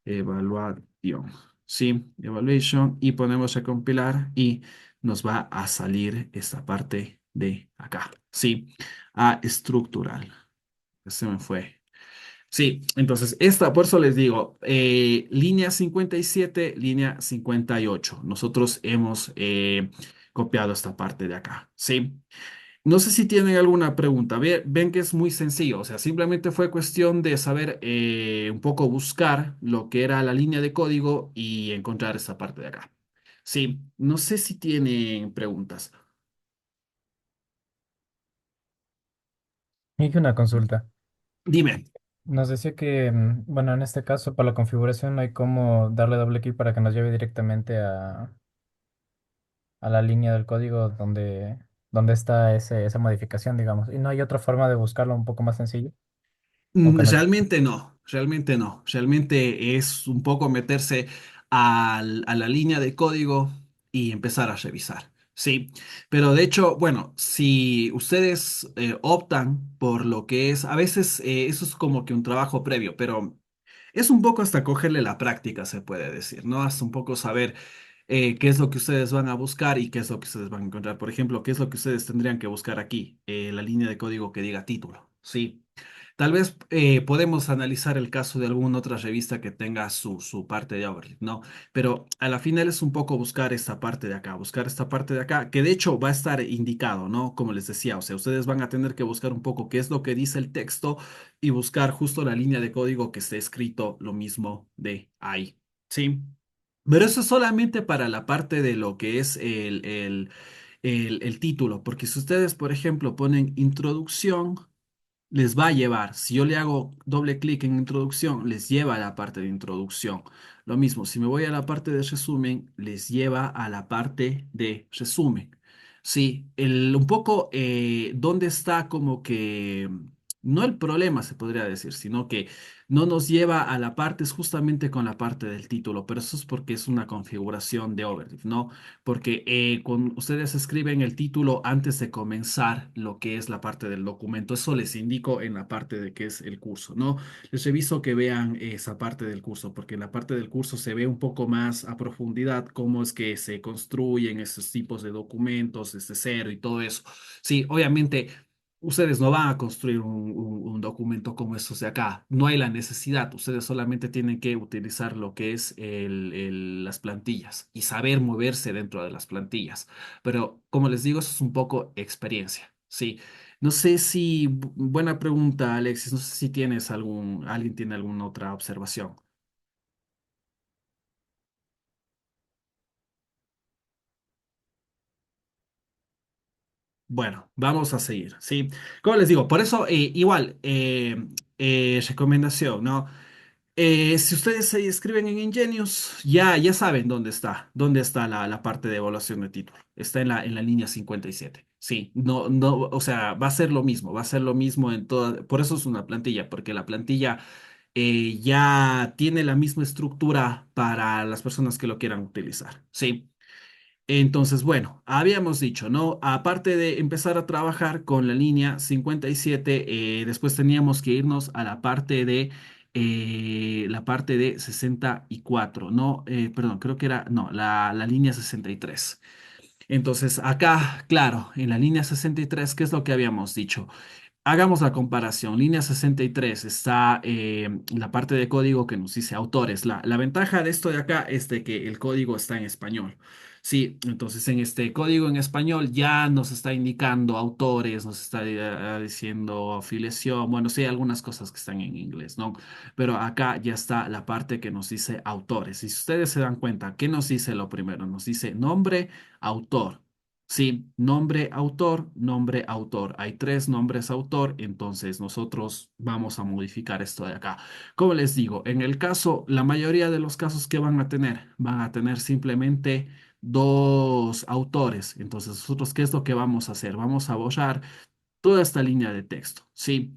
evaluación, ¿sí? Evaluation y ponemos a compilar y nos va a salir esta parte de acá, ¿sí? A estructural. Se me fue. Sí, entonces esta, por eso les digo, línea 57, línea 58. Nosotros hemos copiado esta parte de acá, ¿sí? No sé si tienen alguna pregunta. Ven que es muy sencillo, o sea, simplemente fue cuestión de saber un poco buscar lo que era la línea de código y encontrar esa parte de acá. Sí, no sé si tienen preguntas. Y que una consulta. Dime. Nos decía que, bueno, en este caso, para la configuración no hay cómo darle doble clic para que nos lleve directamente a la línea del código donde está esa modificación, digamos. Y no hay otra forma de buscarlo un poco más sencillo. O que nos... Realmente no, realmente no. Realmente es un poco meterse a la línea de código y empezar a revisar. Sí, pero de hecho, bueno, si ustedes optan por lo que es, a veces eso es como que un trabajo previo, pero es un poco hasta cogerle la práctica, se puede decir, ¿no? Hasta un poco saber qué es lo que ustedes van a buscar y qué es lo que ustedes van a encontrar. Por ejemplo, qué es lo que ustedes tendrían que buscar aquí, la línea de código que diga título, ¿sí? Tal vez podemos analizar el caso de alguna otra revista que tenga su parte de overlay, ¿no? Pero a la final es un poco buscar esta parte de acá, buscar esta parte de acá, que de hecho va a estar indicado, ¿no? Como les decía, o sea, ustedes van a tener que buscar un poco qué es lo que dice el texto y buscar justo la línea de código que esté escrito lo mismo de ahí, ¿sí? Pero eso es solamente para la parte de lo que es el título, porque si ustedes, por ejemplo, ponen introducción, les va a llevar, si yo le hago doble clic en introducción, les lleva a la parte de introducción. Lo mismo, si me voy a la parte de resumen, les lleva a la parte de resumen. Sí, un poco dónde está como que, no el problema se podría decir, sino que no nos lleva a la parte, es justamente con la parte del título, pero eso es porque es una configuración de Overleaf, ¿no? Porque cuando ustedes escriben el título antes de comenzar lo que es la parte del documento, eso les indico en la parte de que es el curso, ¿no? Les reviso que vean esa parte del curso, porque en la parte del curso se ve un poco más a profundidad cómo es que se construyen estos tipos de documentos desde cero y todo eso. Sí, obviamente. Ustedes no van a construir un documento como estos de acá. No hay la necesidad. Ustedes solamente tienen que utilizar lo que es las plantillas y saber moverse dentro de las plantillas. Pero como les digo, eso es un poco experiencia. Sí. No sé si, buena pregunta, Alexis. No sé si tienes alguien tiene alguna otra observación. Bueno, vamos a seguir, ¿sí? Como les digo, por eso igual, recomendación, ¿no? Si ustedes se escriben en Ingenious, ya saben dónde está la parte de evaluación de título. Está en la línea 57. Sí, no, o sea, va a ser lo mismo en toda, por eso es una plantilla, porque la plantilla ya tiene la misma estructura para las personas que lo quieran utilizar. Sí. Entonces, bueno, habíamos dicho, ¿no? Aparte de empezar a trabajar con la línea 57, después teníamos que irnos a la parte de 64, ¿no? Perdón, creo que era, no, la línea 63. Entonces, acá, claro, en la línea 63, ¿qué es lo que habíamos dicho? Hagamos la comparación. Línea 63 está la parte de código que nos dice autores. La ventaja de esto de acá es de que el código está en español. Sí, entonces en este código en español ya nos está indicando autores, nos está diciendo afiliación. Bueno, sí, hay algunas cosas que están en inglés, ¿no? Pero acá ya está la parte que nos dice autores. Y si ustedes se dan cuenta, ¿qué nos dice lo primero? Nos dice nombre, autor. Sí, nombre, autor, nombre, autor. Hay tres nombres autor, entonces nosotros vamos a modificar esto de acá. Como les digo, en el caso, la mayoría de los casos que van a tener simplemente dos autores. Entonces, nosotros, ¿qué es lo que vamos a hacer? Vamos a borrar toda esta línea de texto. Sí.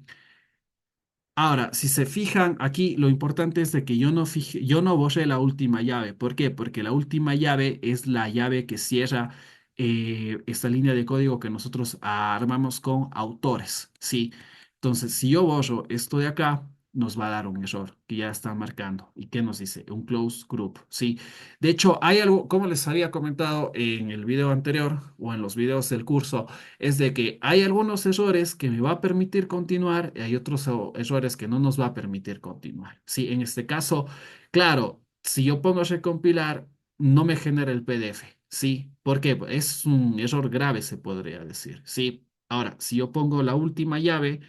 Ahora, si se fijan aquí, lo importante es de que yo no borré la última llave. ¿Por qué? Porque la última llave es la llave que cierra esta línea de código que nosotros armamos con autores. Sí. Entonces, si yo borro esto de acá, nos va a dar un error que ya está marcando. ¿Y qué nos dice? Un close group. Sí. De hecho, hay algo, como les había comentado en el video anterior o en los videos del curso, es de que hay algunos errores que me va a permitir continuar y hay otros errores que no nos va a permitir continuar. Sí, en este caso, claro, si yo pongo recompilar, no me genera el PDF. Sí, ¿por qué? Es un error grave, se podría decir. Sí, ahora, si yo pongo la última llave,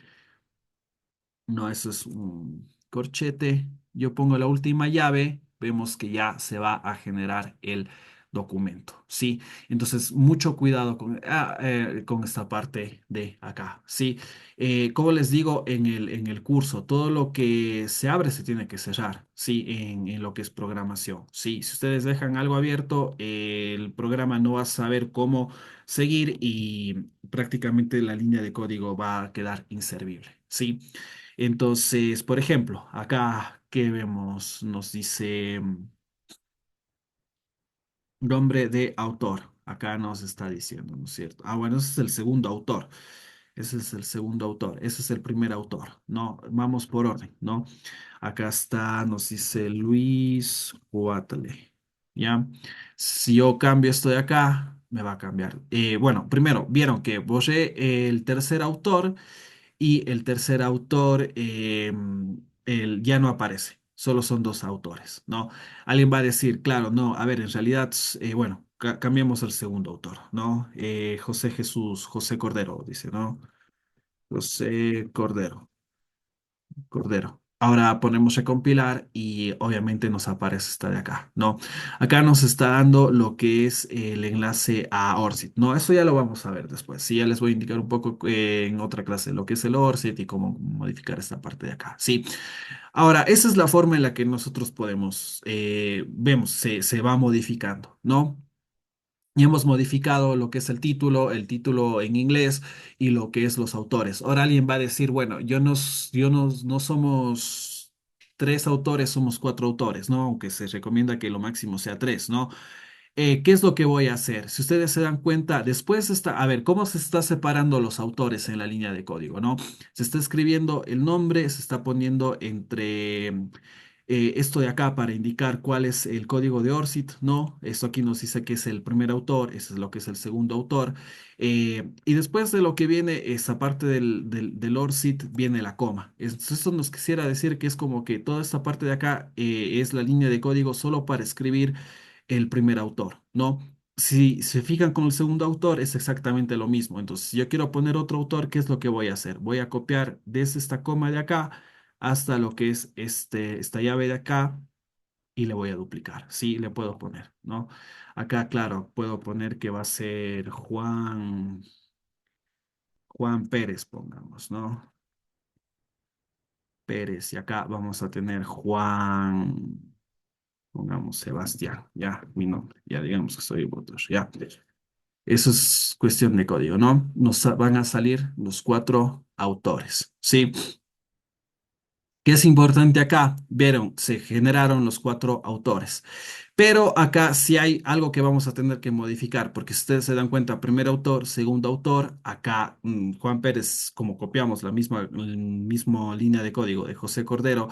no, eso es un corchete. Yo pongo la última llave, vemos que ya se va a generar el documento, ¿sí? Entonces, mucho cuidado con esta parte de acá, ¿sí? Como les digo en el curso, todo lo que se abre se tiene que cerrar, ¿sí? En lo que es programación, ¿sí? Si ustedes dejan algo abierto, el programa no va a saber cómo seguir y prácticamente la línea de código va a quedar inservible, ¿sí? Entonces, por ejemplo, acá que vemos, nos dice nombre de autor. Acá nos está diciendo, ¿no es cierto? Ah, bueno, ese es el segundo autor. Ese es el segundo autor. Ese es el primer autor. No, vamos por orden, ¿no? Acá está, nos dice Luis Huatle. ¿Ya? Si yo cambio esto de acá, me va a cambiar. Bueno, primero, vieron que borré el tercer autor y el tercer autor ya no aparece, solo son dos autores, ¿no? Alguien va a decir, claro, no, a ver, en realidad, bueno, cambiamos al segundo autor, ¿no? José Jesús, José Cordero, dice, ¿no? José Cordero. Cordero. Ahora ponemos recompilar y obviamente nos aparece esta de acá, ¿no? Acá nos está dando lo que es el enlace a ORCID, ¿no? Eso ya lo vamos a ver después. Sí, ya les voy a indicar un poco en otra clase lo que es el ORCID y cómo modificar esta parte de acá, ¿sí? Ahora, esa es la forma en la que nosotros podemos, vemos, se va modificando, ¿no? Y hemos modificado lo que es el título en inglés y lo que es los autores. Ahora alguien va a decir, bueno, no somos tres autores, somos cuatro autores, ¿no? Aunque se recomienda que lo máximo sea tres, ¿no? ¿Qué es lo que voy a hacer? Si ustedes se dan cuenta, después está, a ver, ¿cómo se está separando los autores en la línea de código, ¿no? Se está escribiendo el nombre, se está poniendo entre esto de acá para indicar cuál es el código de ORCID, ¿no? Esto aquí nos dice que es el primer autor, ese es lo que es el segundo autor. Y después de lo que viene, esa parte del ORCID, viene la coma. Esto nos quisiera decir que es como que toda esta parte de acá es la línea de código solo para escribir el primer autor, ¿no? Si se fijan con el segundo autor, es exactamente lo mismo. Entonces, si yo quiero poner otro autor, ¿qué es lo que voy a hacer? Voy a copiar desde esta coma de acá hasta lo que es esta llave de acá y le voy a duplicar. Sí, le puedo poner, ¿no? Acá, claro, puedo poner que va a ser Juan. Juan Pérez, pongamos, ¿no? Pérez, y acá vamos a tener Juan, pongamos Sebastián, ya, mi nombre, ya digamos que soy votos, ya. Eso es cuestión de código, ¿no? Van a salir los cuatro autores, ¿sí? ¿Qué es importante acá? Vieron, se generaron los cuatro autores. Pero acá sí hay algo que vamos a tener que modificar, porque si ustedes se dan cuenta, primer autor, segundo autor, acá Juan Pérez, como copiamos la misma línea de código de José Cordero,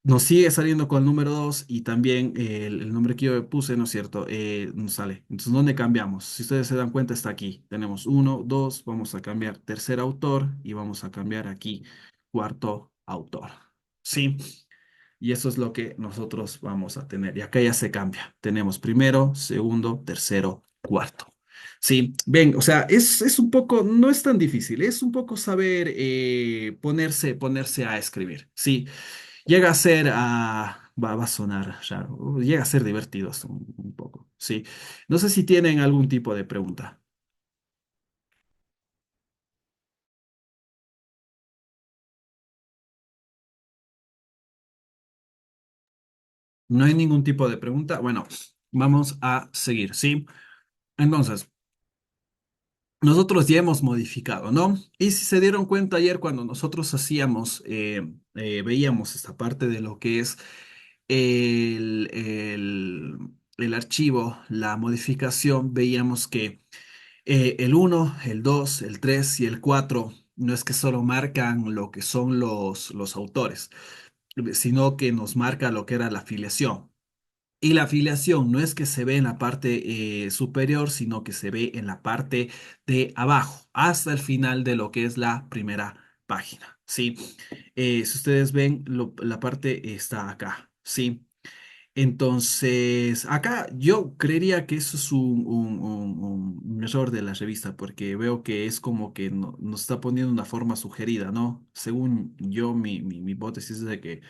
nos sigue saliendo con el número 2 y también el nombre que yo puse, ¿no es cierto? Nos sale. Entonces, ¿dónde cambiamos? Si ustedes se dan cuenta, está aquí. Tenemos uno, dos, vamos a cambiar tercer autor y vamos a cambiar aquí cuarto autor. ¿Sí? Y eso es lo que nosotros vamos a tener. Y acá ya se cambia. Tenemos primero, segundo, tercero, cuarto. Sí, ven, o sea, es un poco, no es tan difícil, es un poco saber ponerse a escribir. Sí, llega a ser, va a sonar raro, llega a ser divertido hasta un poco. Sí, no sé si tienen algún tipo de pregunta. No hay ningún tipo de pregunta. Bueno, vamos a seguir, ¿sí? Entonces. Nosotros ya hemos modificado, ¿no? Y si se dieron cuenta ayer cuando nosotros veíamos esta parte de lo que es el, el, el archivo, la modificación, veíamos que el uno, el 2, el 3 y el 4 no es que solo marcan lo que son los autores, sino que nos marca lo que era la afiliación. Y la afiliación no es que se ve en la parte superior, sino que se ve en la parte de abajo, hasta el final de lo que es la primera página. ¿Sí? Si ustedes ven, la parte está acá. ¿Sí? Entonces, acá yo creería que eso es un error de la revista, porque veo que es como que nos está poniendo una forma sugerida, ¿no? Según yo, mi hipótesis es de que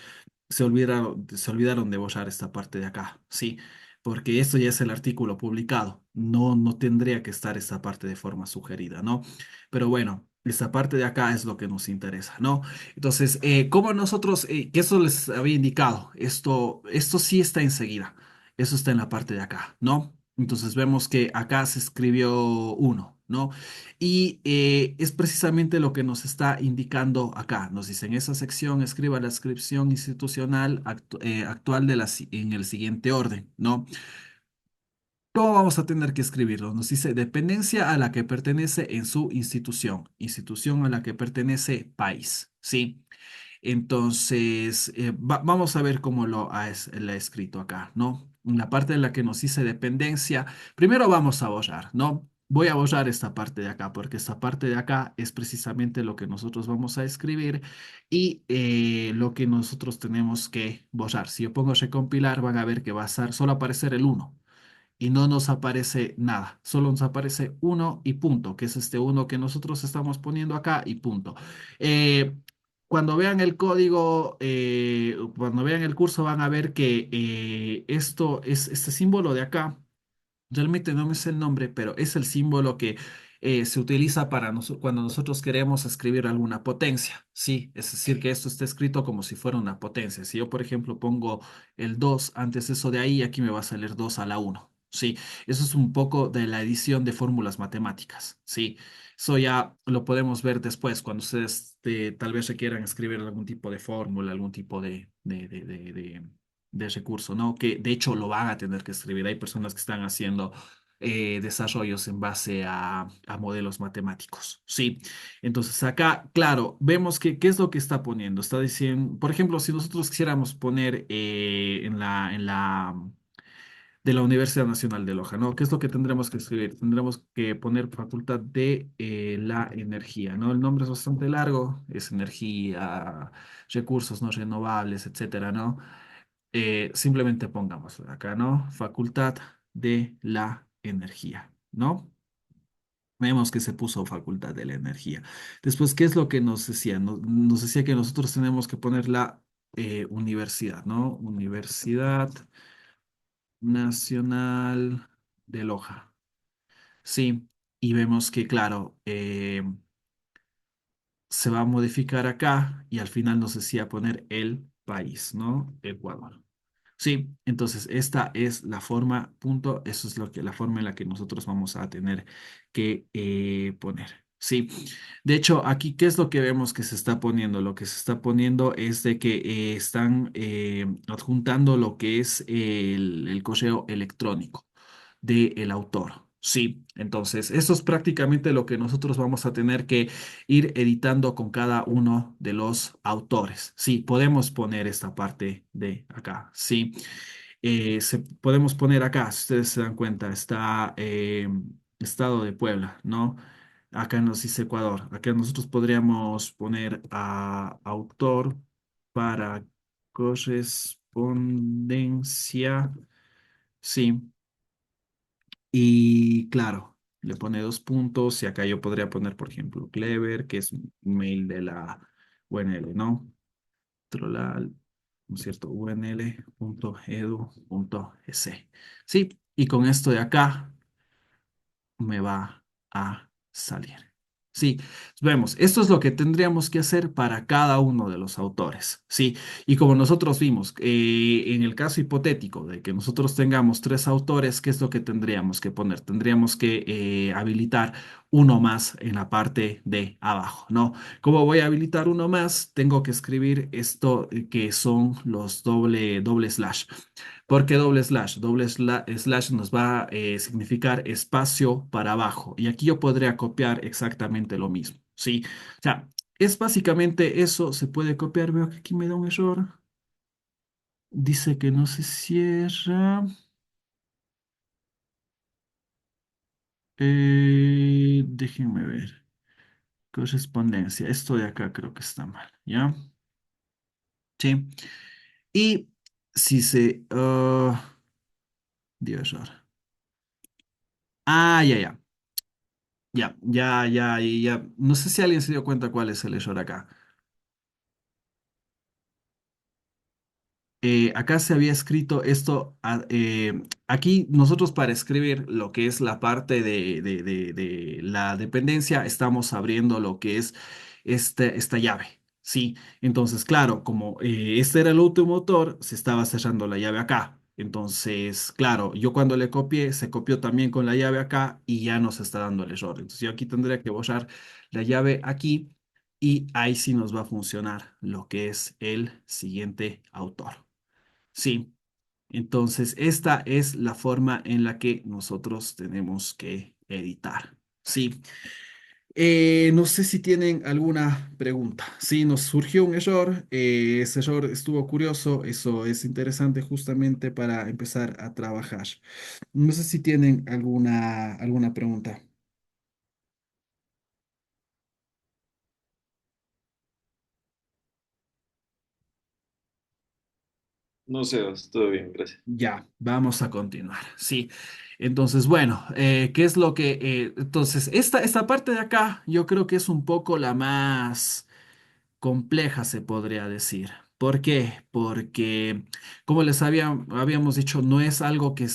se olvidaron de borrar esta parte de acá, sí, porque esto ya es el artículo publicado, no tendría que estar esta parte de forma sugerida, ¿no? Pero bueno, esta parte de acá es lo que nos interesa, ¿no? Entonces, como nosotros, que eso les había indicado, esto sí está enseguida, eso está en la parte de acá, ¿no? Entonces vemos que acá se escribió uno, ¿no? Y es precisamente lo que nos está indicando acá. Nos dice, en esa sección escriba la inscripción institucional actual en el siguiente orden, ¿no? ¿Cómo vamos a tener que escribirlo? Nos dice dependencia a la que pertenece en su institución, institución a la que pertenece país, ¿sí? Entonces, vamos a ver cómo lo ha escrito acá, ¿no? En la parte en la que nos dice dependencia, primero vamos a borrar, ¿no? Voy a borrar esta parte de acá, porque esta parte de acá es precisamente lo que nosotros vamos a escribir y lo que nosotros tenemos que borrar. Si yo pongo recompilar, van a ver que va a solo aparecer el uno y no nos aparece nada, solo nos aparece uno y punto, que es este uno que nosotros estamos poniendo acá y punto. Eh, Cuando vean el código, cuando vean el curso van a ver que esto es este símbolo de acá. Realmente no me sé el nombre, pero es el símbolo que se utiliza para cuando nosotros queremos escribir alguna potencia. Sí, es decir, que esto está escrito como si fuera una potencia. Si yo, por ejemplo, pongo el 2 antes de eso de ahí, aquí me va a salir 2 a la uno. Sí, eso es un poco de la edición de fórmulas matemáticas. Sí, eso ya lo podemos ver después cuando ustedes tal vez requieran escribir algún tipo de fórmula, algún tipo de recurso, ¿no? Que de hecho lo van a tener que escribir. Hay personas que están haciendo desarrollos en base a modelos matemáticos, ¿sí? Entonces acá, claro, vemos que qué es lo que está poniendo. Está diciendo, por ejemplo, si nosotros quisiéramos poner de la Universidad Nacional de Loja, ¿no? ¿Qué es lo que tendremos que escribir? Tendremos que poner Facultad de la Energía, ¿no? El nombre es bastante largo, es energía, recursos no renovables, etcétera, ¿no? Simplemente pongamos acá, ¿no? Facultad de la Energía, ¿no? Vemos que se puso Facultad de la Energía. Después, ¿qué es lo que nos decía? Nos decía que nosotros tenemos que poner la universidad, ¿no? Universidad Nacional de Loja. Sí, y vemos que, claro, se va a modificar acá y al final nos decía poner el país, ¿no? Ecuador. Sí, entonces esta es la forma, punto, eso es lo que, la forma en la que nosotros vamos a tener que poner. Sí, de hecho, aquí, ¿qué es lo que vemos que se está poniendo? Lo que se está poniendo es de que están adjuntando lo que es el correo electrónico del autor. Sí, entonces, eso es prácticamente lo que nosotros vamos a tener que ir editando con cada uno de los autores. Sí, podemos poner esta parte de acá. Sí, podemos poner acá, si ustedes se dan cuenta, está Estado de Puebla, ¿no? Acá nos dice Ecuador. Acá nosotros podríamos poner a autor para correspondencia. Sí, y claro, le pone dos puntos y acá yo podría poner, por ejemplo, Clever, que es un mail de la UNL, ¿no? Trolal, ¿no es cierto? unl.edu.es. Sí, y con esto de acá me va a salir. Sí, vemos, esto es lo que tendríamos que hacer para cada uno de los autores. Sí, y como nosotros vimos, en el caso hipotético de que nosotros tengamos tres autores, ¿qué es lo que tendríamos que poner? Tendríamos que habilitar uno más en la parte de abajo, ¿no? ¿Cómo voy a habilitar uno más? Tengo que escribir esto que son los doble slash. ¿Por qué doble slash? Slash nos va a significar espacio para abajo. Y aquí yo podría copiar exactamente lo mismo. ¿Sí? O sea, es básicamente eso. Se puede copiar. Veo que aquí me da un error. Dice que no se cierra. Déjenme ver. Correspondencia. Esto de acá creo que está mal. ¿Ya? Sí. Y si se... dio error. Ah, ya, ya. Ya. No sé si alguien se dio cuenta cuál es el error acá. Acá se había escrito esto, aquí nosotros para escribir lo que es la parte de la dependencia, estamos abriendo lo que es esta llave, ¿sí? Entonces, claro, como este era el último motor, se estaba cerrando la llave acá. Entonces, claro, yo cuando le copié, se copió también con la llave acá y ya nos está dando el error. Entonces, yo aquí tendría que borrar la llave aquí y ahí sí nos va a funcionar lo que es el siguiente autor. Sí, entonces esta es la forma en la que nosotros tenemos que editar. Sí, no sé si tienen alguna pregunta. Sí, nos surgió un error, ese error estuvo curioso, eso es interesante justamente para empezar a trabajar. No sé si tienen alguna pregunta. No sé, todo bien, gracias. Ya, vamos a continuar. Sí, entonces, bueno, ¿qué es lo que... entonces, esta parte de acá yo creo que es un poco la más compleja, se podría decir. ¿Por qué? Porque, como habíamos dicho, no es algo que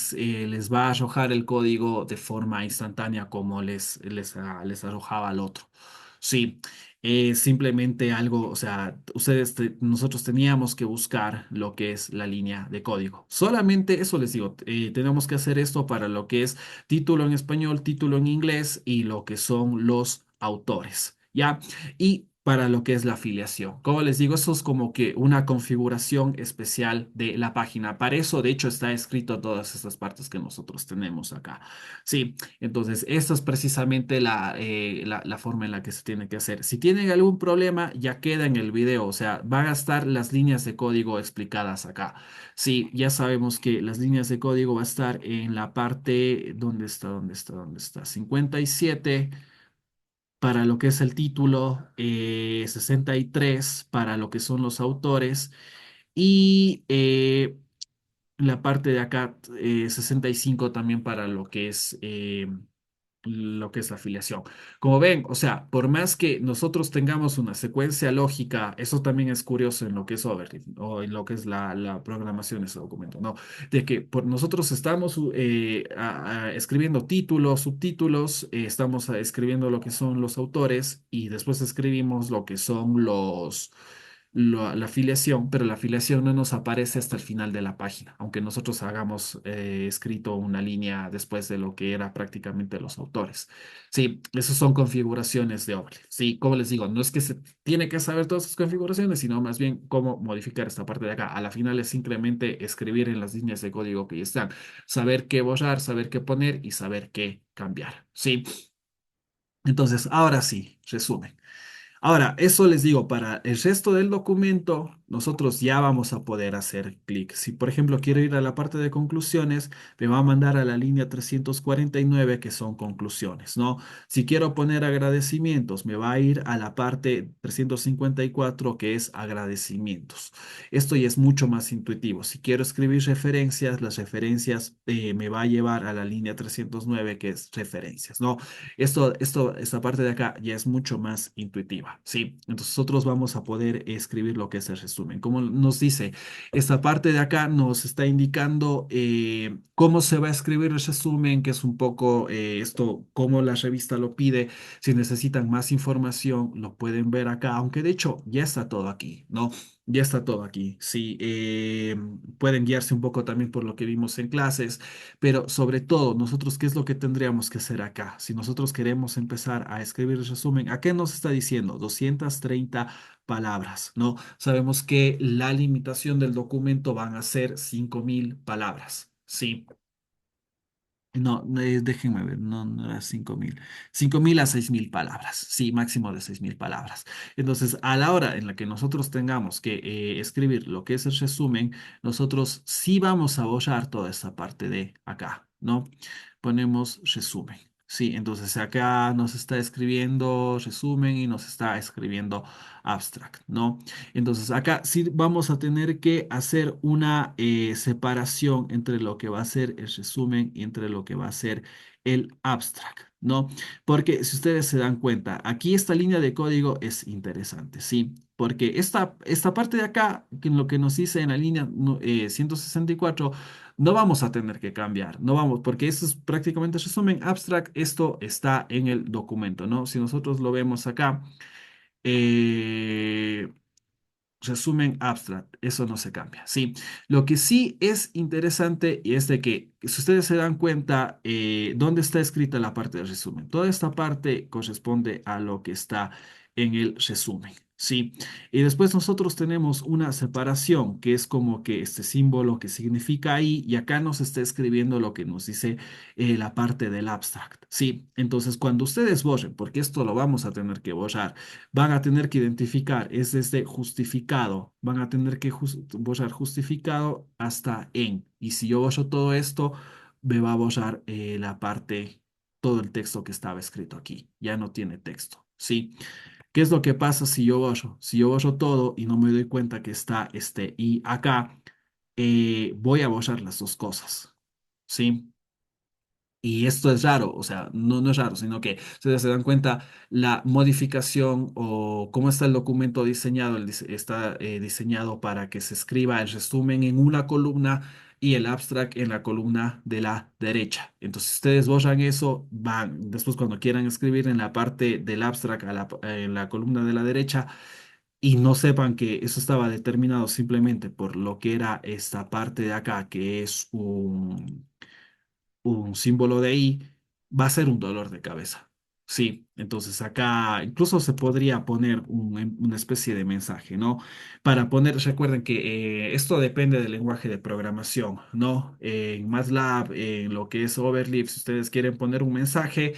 les va a arrojar el código de forma instantánea como les arrojaba al otro. Sí, es simplemente algo, o sea, nosotros teníamos que buscar lo que es la línea de código. Solamente eso les digo, tenemos que hacer esto para lo que es título en español, título en inglés y lo que son los autores. ¿Ya? Y para lo que es la afiliación. Como les digo, eso es como que una configuración especial de la página. Para eso, de hecho, está escrito todas estas partes que nosotros tenemos acá. Sí, entonces, esta es precisamente la forma en la que se tiene que hacer. Si tienen algún problema, ya queda en el video, o sea, van a estar las líneas de código explicadas acá. Sí, ya sabemos que las líneas de código va a estar en la parte, ¿dónde está? 57 para lo que es el título, 63 para lo que son los autores y la parte de acá 65 también para lo que es lo que es la afiliación. Como ven, o sea, por más que nosotros tengamos una secuencia lógica, eso también es curioso en lo que es Overleaf o en lo que es la programación de ese documento, ¿no? De que por nosotros estamos escribiendo títulos, subtítulos, estamos escribiendo lo que son los autores y después escribimos lo que son la afiliación, pero la afiliación no nos aparece hasta el final de la página, aunque nosotros hagamos escrito una línea después de lo que era prácticamente los autores. Sí, esas son configuraciones de Overleaf. Sí, como les digo, no es que se tiene que saber todas esas configuraciones, sino más bien cómo modificar esta parte de acá. A la final es simplemente escribir en las líneas de código que ya están, saber qué borrar, saber qué poner y saber qué cambiar. Sí, entonces ahora sí, resumen. Ahora, eso les digo, para el resto del documento, nosotros ya vamos a poder hacer clic. Si, por ejemplo, quiero ir a la parte de conclusiones, me va a mandar a la línea 349, que son conclusiones, ¿no? Si quiero poner agradecimientos, me va a ir a la parte 354, que es agradecimientos. Esto ya es mucho más intuitivo. Si quiero escribir referencias, las referencias me va a llevar a la línea 309, que es referencias, ¿no? Esta parte de acá ya es mucho más intuitiva, ¿sí? Entonces nosotros vamos a poder escribir lo que es el resumen. Como nos dice, esta parte de acá nos está indicando cómo se va a escribir el resumen, que es un poco esto, cómo la revista lo pide. Si necesitan más información, lo pueden ver acá, aunque de hecho ya está todo aquí, ¿no? Ya está todo aquí. Sí, pueden guiarse un poco también por lo que vimos en clases. Pero sobre todo, nosotros, ¿qué es lo que tendríamos que hacer acá? Si nosotros queremos empezar a escribir el resumen, ¿a qué nos está diciendo? 230 palabras, ¿no? Sabemos que la limitación del documento van a ser 5.000 palabras, ¿sí? No, déjenme ver, no, no era 5.000. 5.000 a 6.000 palabras, sí, máximo de 6.000 palabras. Entonces, a la hora en la que nosotros tengamos que escribir lo que es el resumen, nosotros sí vamos a borrar toda esta parte de acá, ¿no? Ponemos resumen. Sí, entonces acá nos está escribiendo resumen y nos está escribiendo abstract, ¿no? Entonces acá sí vamos a tener que hacer una separación entre lo que va a ser el resumen y entre lo que va a ser el abstract, ¿no? Porque si ustedes se dan cuenta, aquí esta línea de código es interesante, ¿sí? Porque esta parte de acá, que lo que nos dice en la línea 164, no vamos a tener que cambiar, no vamos, porque eso es prácticamente el resumen abstract, esto está en el documento, ¿no? Si nosotros lo vemos acá, eh, resumen abstract, eso no se cambia. Sí, lo que sí es interesante y es de que, si ustedes se dan cuenta, ¿dónde está escrita la parte del resumen? Toda esta parte corresponde a lo que está en el resumen. Sí, y después nosotros tenemos una separación que es como que este símbolo que significa ahí y acá nos está escribiendo lo que nos dice la parte del abstract. Sí, entonces cuando ustedes borren, porque esto lo vamos a tener que borrar, van a tener que identificar, es desde justificado, van a tener que borrar justificado hasta en. Y si yo borro todo esto, me va a borrar la parte, todo el texto que estaba escrito aquí. Ya no tiene texto, ¿sí? ¿Qué es lo que pasa si yo borro? Si yo borro todo y no me doy cuenta que está este y acá, voy a borrar las dos cosas, ¿sí? Y esto es raro, o sea, no, no es raro, sino que ustedes se dan cuenta la modificación o cómo está el documento diseñado, está diseñado para que se escriba el resumen en una columna y el abstract en la columna de la derecha. Entonces, si ustedes borran eso, van, después cuando quieran escribir en la parte del abstract en la columna de la derecha y no sepan que eso estaba determinado simplemente por lo que era esta parte de acá, que es un símbolo de I, va a ser un dolor de cabeza. Sí, entonces acá incluso se podría poner una especie de mensaje, ¿no? Para poner, recuerden que esto depende del lenguaje de programación, ¿no? En MATLAB, en lo que es Overleaf, si ustedes quieren poner un mensaje,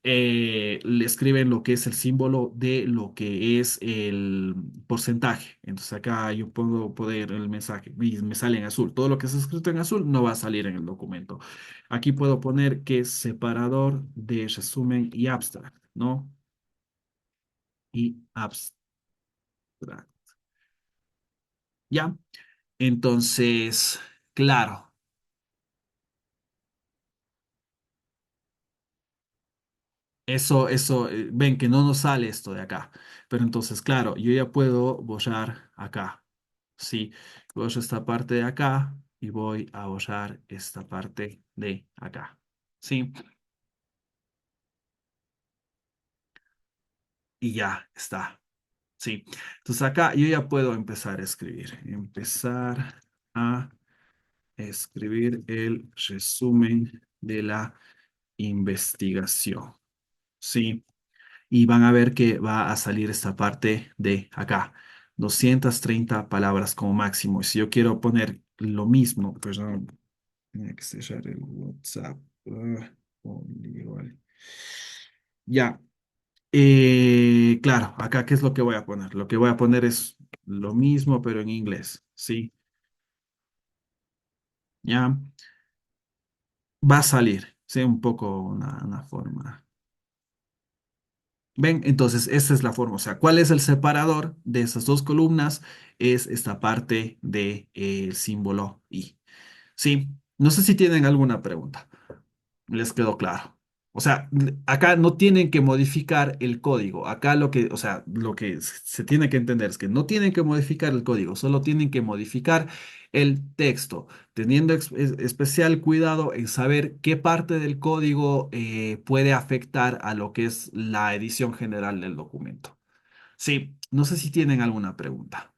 le escriben lo que es el símbolo de lo que es el porcentaje. Entonces acá yo puedo poner el mensaje y me sale en azul. Todo lo que está escrito en azul no va a salir en el documento. Aquí puedo poner que es separador de resumen y abstract, ¿no? Y abstract. ¿Ya? Entonces, claro. ven que no nos sale esto de acá. Pero entonces, claro, yo ya puedo borrar acá. Sí, borro esta parte de acá y voy a borrar esta parte de acá. Sí, y ya está. Sí, entonces acá yo ya puedo empezar a escribir. Empezar a escribir el resumen de la investigación. Sí. Y van a ver que va a salir esta parte de acá, 230 palabras como máximo. Y si yo quiero poner lo mismo, perdón, tenía que cerrar el WhatsApp. Vale. Ya, claro, acá, ¿qué es lo que voy a poner? Lo que voy a poner es lo mismo, pero en inglés, ¿sí? Ya, va a salir, ¿sí? Un poco una forma. ¿Ven? Entonces, esa es la forma. O sea, ¿cuál es el separador de esas dos columnas? Es esta parte del símbolo I. Sí, no sé si tienen alguna pregunta. ¿Les quedó claro? O sea, acá no tienen que modificar el código. Acá lo que, o sea, lo que se tiene que entender es que no tienen que modificar el código, solo tienen que modificar el texto, teniendo especial cuidado en saber qué parte del código puede afectar a lo que es la edición general del documento. Sí, no sé si tienen alguna pregunta.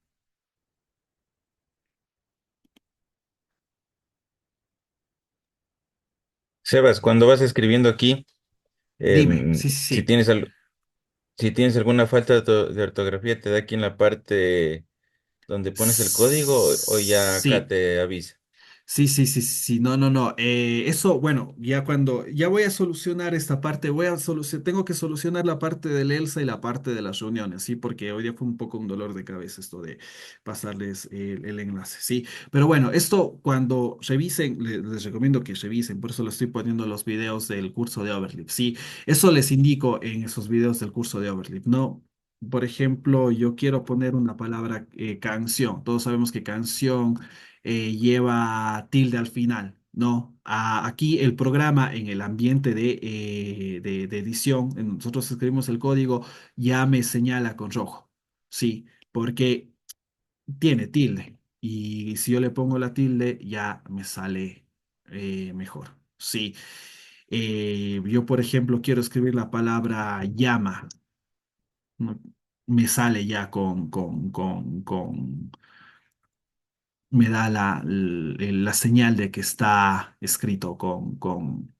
Sebas, cuando vas escribiendo aquí, Dime, sí, sí, si sí. si tienes alguna falta de ortografía, te da aquí en la parte donde pones el código o ya acá Sí. te avisa. Sí, sí, sí, sí, no, no, no. Eso, bueno, ya cuando, ya voy a solucionar esta parte, tengo que solucionar la parte del Elsa y la parte de las reuniones, ¿sí? Porque hoy día fue un poco un dolor de cabeza esto de pasarles el enlace, ¿sí? Pero bueno, esto cuando revisen, les recomiendo que revisen, por eso les estoy poniendo los videos del curso de Overleaf, ¿sí? Eso les indico en esos videos del curso de Overleaf, ¿no? Por ejemplo, yo quiero poner una palabra canción. Todos sabemos que canción lleva tilde al final, ¿no? Aquí el programa en el ambiente de edición, nosotros escribimos el código, ya me señala con rojo, ¿sí? Porque tiene tilde. Y si yo le pongo la tilde, ya me sale mejor, ¿sí? Yo, por ejemplo, quiero escribir la palabra llama, ¿no? Me sale ya me da la señal de que está escrito con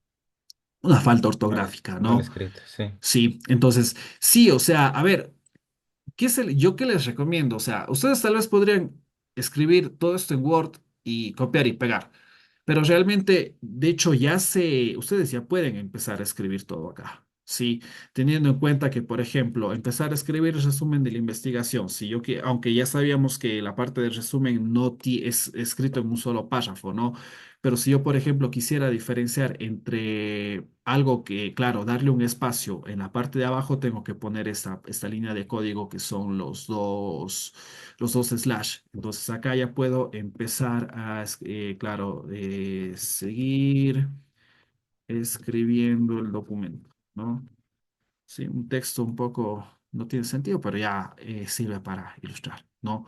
una falta ortográfica, Mal ¿no? escrito, sí. Sí, entonces, sí, o sea, a ver, yo qué les recomiendo? O sea, ustedes tal vez podrían escribir todo esto en Word y copiar y pegar, pero realmente, de hecho, ustedes ya pueden empezar a escribir todo acá. Sí, teniendo en cuenta que, por ejemplo, empezar a escribir el resumen de la investigación, si yo que, aunque ya sabíamos que la parte del resumen no es escrito en un solo párrafo, ¿no? Pero si yo, por ejemplo, quisiera diferenciar entre algo que, claro, darle un espacio en la parte de abajo, tengo que poner esta línea de código que son los dos slash. Entonces acá ya puedo empezar claro, seguir escribiendo el documento, ¿no? Sí, un texto un poco no tiene sentido, pero ya sirve para ilustrar, ¿no?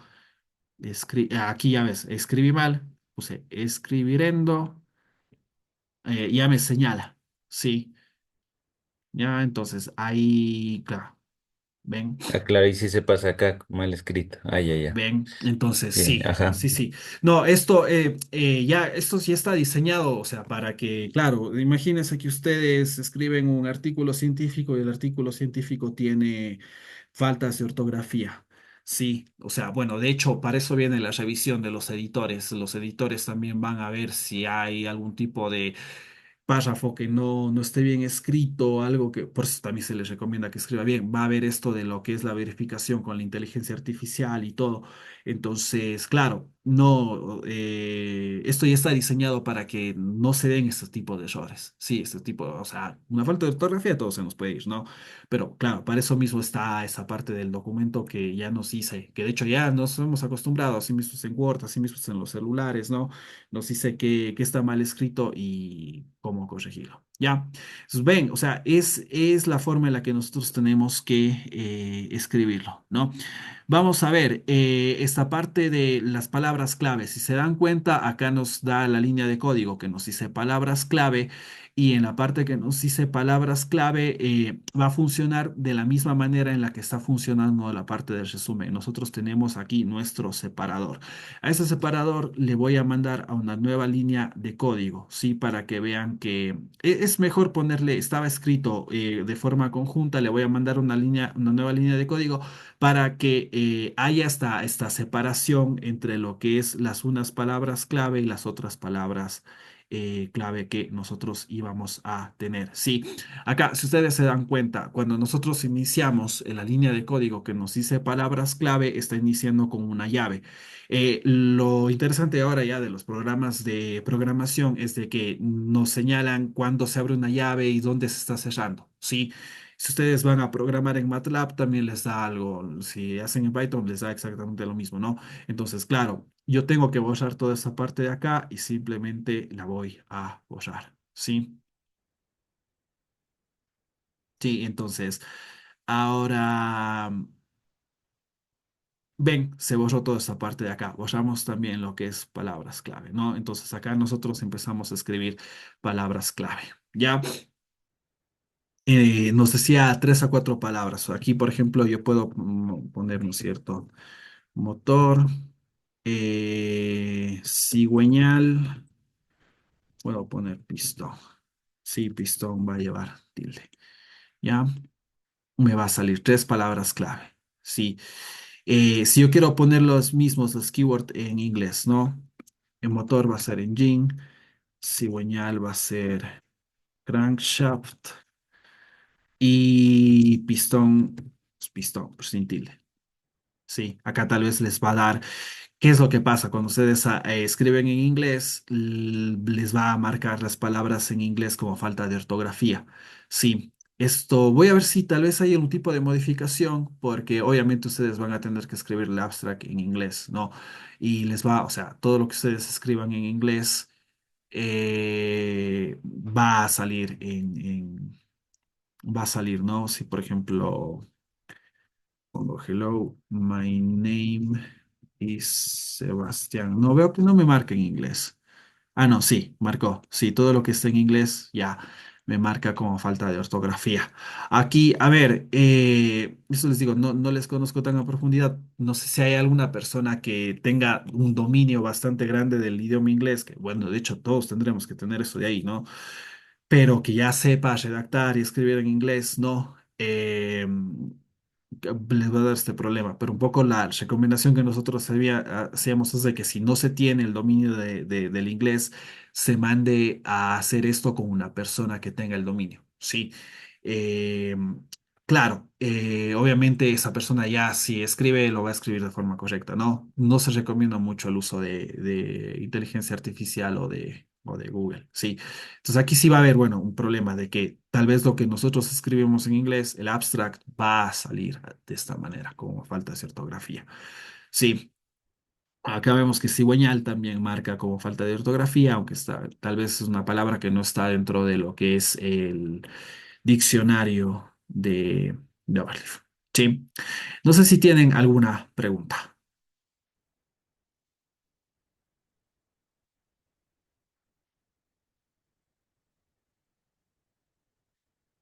Aquí ya ves, escribí mal, puse escribirendo, ya me señala, sí, ya entonces ahí, claro, ven. Ah, claro, y sí se pasa acá mal escrito. Ah, ya, ya. Ven, entonces Sí, sí, ajá. sí, sí. No, esto sí está diseñado, o sea, para que, claro, imagínense que ustedes escriben un artículo científico y el artículo científico tiene faltas de ortografía. Sí, o sea, bueno, de hecho, para eso viene la revisión de los editores. Los editores también van a ver si hay algún tipo de párrafo que no esté bien escrito, algo que, por eso también se les recomienda que escriba bien. Va a haber esto de lo que es la verificación con la inteligencia artificial y todo. Entonces, claro, no, esto ya está diseñado para que no se den este tipo de errores. Sí, este tipo, o sea, una falta de ortografía, todo se nos puede ir, ¿no? Pero claro, para eso mismo está esa parte del documento que ya nos dice, que de hecho ya nos hemos acostumbrado, así mismo es en Word, así mismo es en los celulares, ¿no? Nos dice que está mal escrito y cómo corregirlo. ¿Ya? Entonces, ven, o sea, es la forma en la que nosotros tenemos que escribirlo, ¿no? Vamos a ver esta parte de las palabras clave. Si se dan cuenta, acá nos da la línea de código que nos dice palabras clave y en la parte que nos dice palabras clave va a funcionar de la misma manera en la que está funcionando la parte del resumen. Nosotros tenemos aquí nuestro separador. A ese separador le voy a mandar a una nueva línea de código, ¿sí? Para que vean que es mejor ponerle, estaba escrito de forma conjunta, le voy a mandar una nueva línea de código para que haya esta separación entre lo que es las unas palabras clave y las otras palabras clave que nosotros íbamos a tener. Sí, acá, si ustedes se dan cuenta, cuando nosotros iniciamos en la línea de código que nos dice palabras clave, está iniciando con una llave. Lo interesante ahora ya de los programas de programación es de que nos señalan cuándo se abre una llave y dónde se está cerrando. Sí. Si ustedes van a programar en MATLAB, también les da algo. Si hacen en Python, les da exactamente lo mismo, ¿no? Entonces, claro, yo tengo que borrar toda esta parte de acá y simplemente la voy a borrar, ¿sí? Sí, entonces, ahora, ven, se borró toda esta parte de acá. Borramos también lo que es palabras clave, ¿no? Entonces, acá nosotros empezamos a escribir palabras clave, ¿ya? Nos decía 3 a 4 palabras. Aquí, por ejemplo, yo puedo poner, ¿no es cierto? Motor, cigüeñal, puedo poner pistón. Sí, pistón va a llevar tilde. ¿Ya? Me va a salir 3 palabras clave. Sí. Si yo quiero poner los mismos, los keywords en inglés, ¿no? El motor va a ser engine, cigüeñal va a ser crankshaft y pistón, pues, pistón, pues, sin tilde. Sí, acá tal vez les va a dar. ¿Qué es lo que pasa? Cuando ustedes escriben en inglés, les va a marcar las palabras en inglés como falta de ortografía. Sí, esto voy a ver si tal vez hay algún tipo de modificación, porque obviamente ustedes van a tener que escribir el abstract en inglés, ¿no? Y les va, o sea, todo lo que ustedes escriban en inglés va a salir va a salir, ¿no? Si por ejemplo pongo hello, my name is Sebastián. No veo que no me marca en inglés. Ah, no, sí, marcó. Sí, todo lo que está en inglés ya me marca como falta de ortografía. Aquí, a ver, eso les digo, no les conozco tan a profundidad. No sé si hay alguna persona que tenga un dominio bastante grande del idioma inglés, que bueno, de hecho todos tendremos que tener eso de ahí, ¿no? Pero que ya sepa redactar y escribir en inglés, ¿no? Que les va a dar este problema. Pero un poco la recomendación que nosotros hacíamos es de que si no se tiene el dominio del inglés, se mande a hacer esto con una persona que tenga el dominio, ¿sí? Eh, claro, obviamente esa persona ya si escribe, lo va a escribir de forma correcta, ¿no? No se recomienda mucho el uso de inteligencia artificial o de Google, ¿sí? Entonces aquí sí va a haber, bueno, un problema de que tal vez lo que nosotros escribimos en inglés, el abstract, va a salir de esta manera, como falta de ortografía. Sí, acá vemos que cigüeñal también marca como falta de ortografía, aunque está, tal vez es una palabra que no está dentro de lo que es el diccionario de Overleaf. Sí, no sé si tienen alguna pregunta.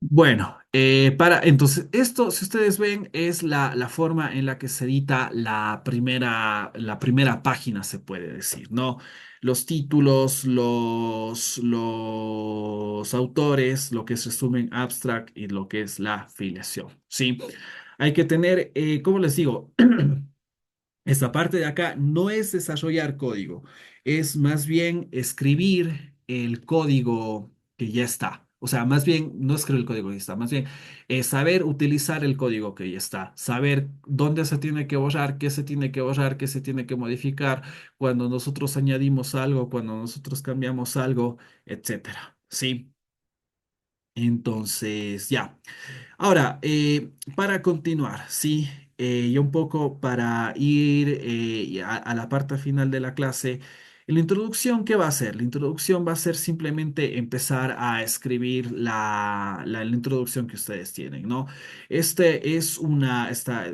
Bueno, entonces, esto, si ustedes ven, es la forma en la que se edita la primera página, se puede decir, ¿no? Los títulos, los autores, lo que es resumen abstract y lo que es la afiliación, ¿sí? Hay que tener, ¿cómo les digo? Esta parte de acá no es desarrollar código, es más bien escribir el código que ya está. O sea, más bien no escribir el código que ya está, más bien saber utilizar el código que ya está, saber dónde se tiene que borrar, qué se tiene que borrar, qué se tiene que modificar, cuando nosotros añadimos algo, cuando nosotros cambiamos algo, etcétera. ¿Sí? Entonces, ya. Ahora, para continuar, sí, y un poco para ir a la parte final de la clase, En la introducción, ¿qué va a hacer? La introducción va a ser simplemente empezar a escribir la introducción que ustedes tienen, ¿no? Este es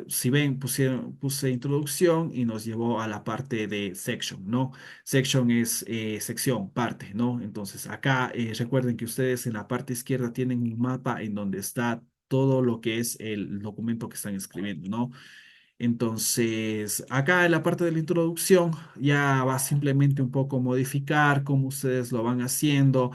si ven, puse introducción y nos llevó a la parte de section, ¿no? Section es sección, parte, ¿no? Entonces, acá recuerden que ustedes en la parte izquierda tienen un mapa en donde está todo lo que es el documento que están escribiendo, ¿no? Entonces, acá en la parte de la introducción ya va simplemente un poco modificar cómo ustedes lo van haciendo.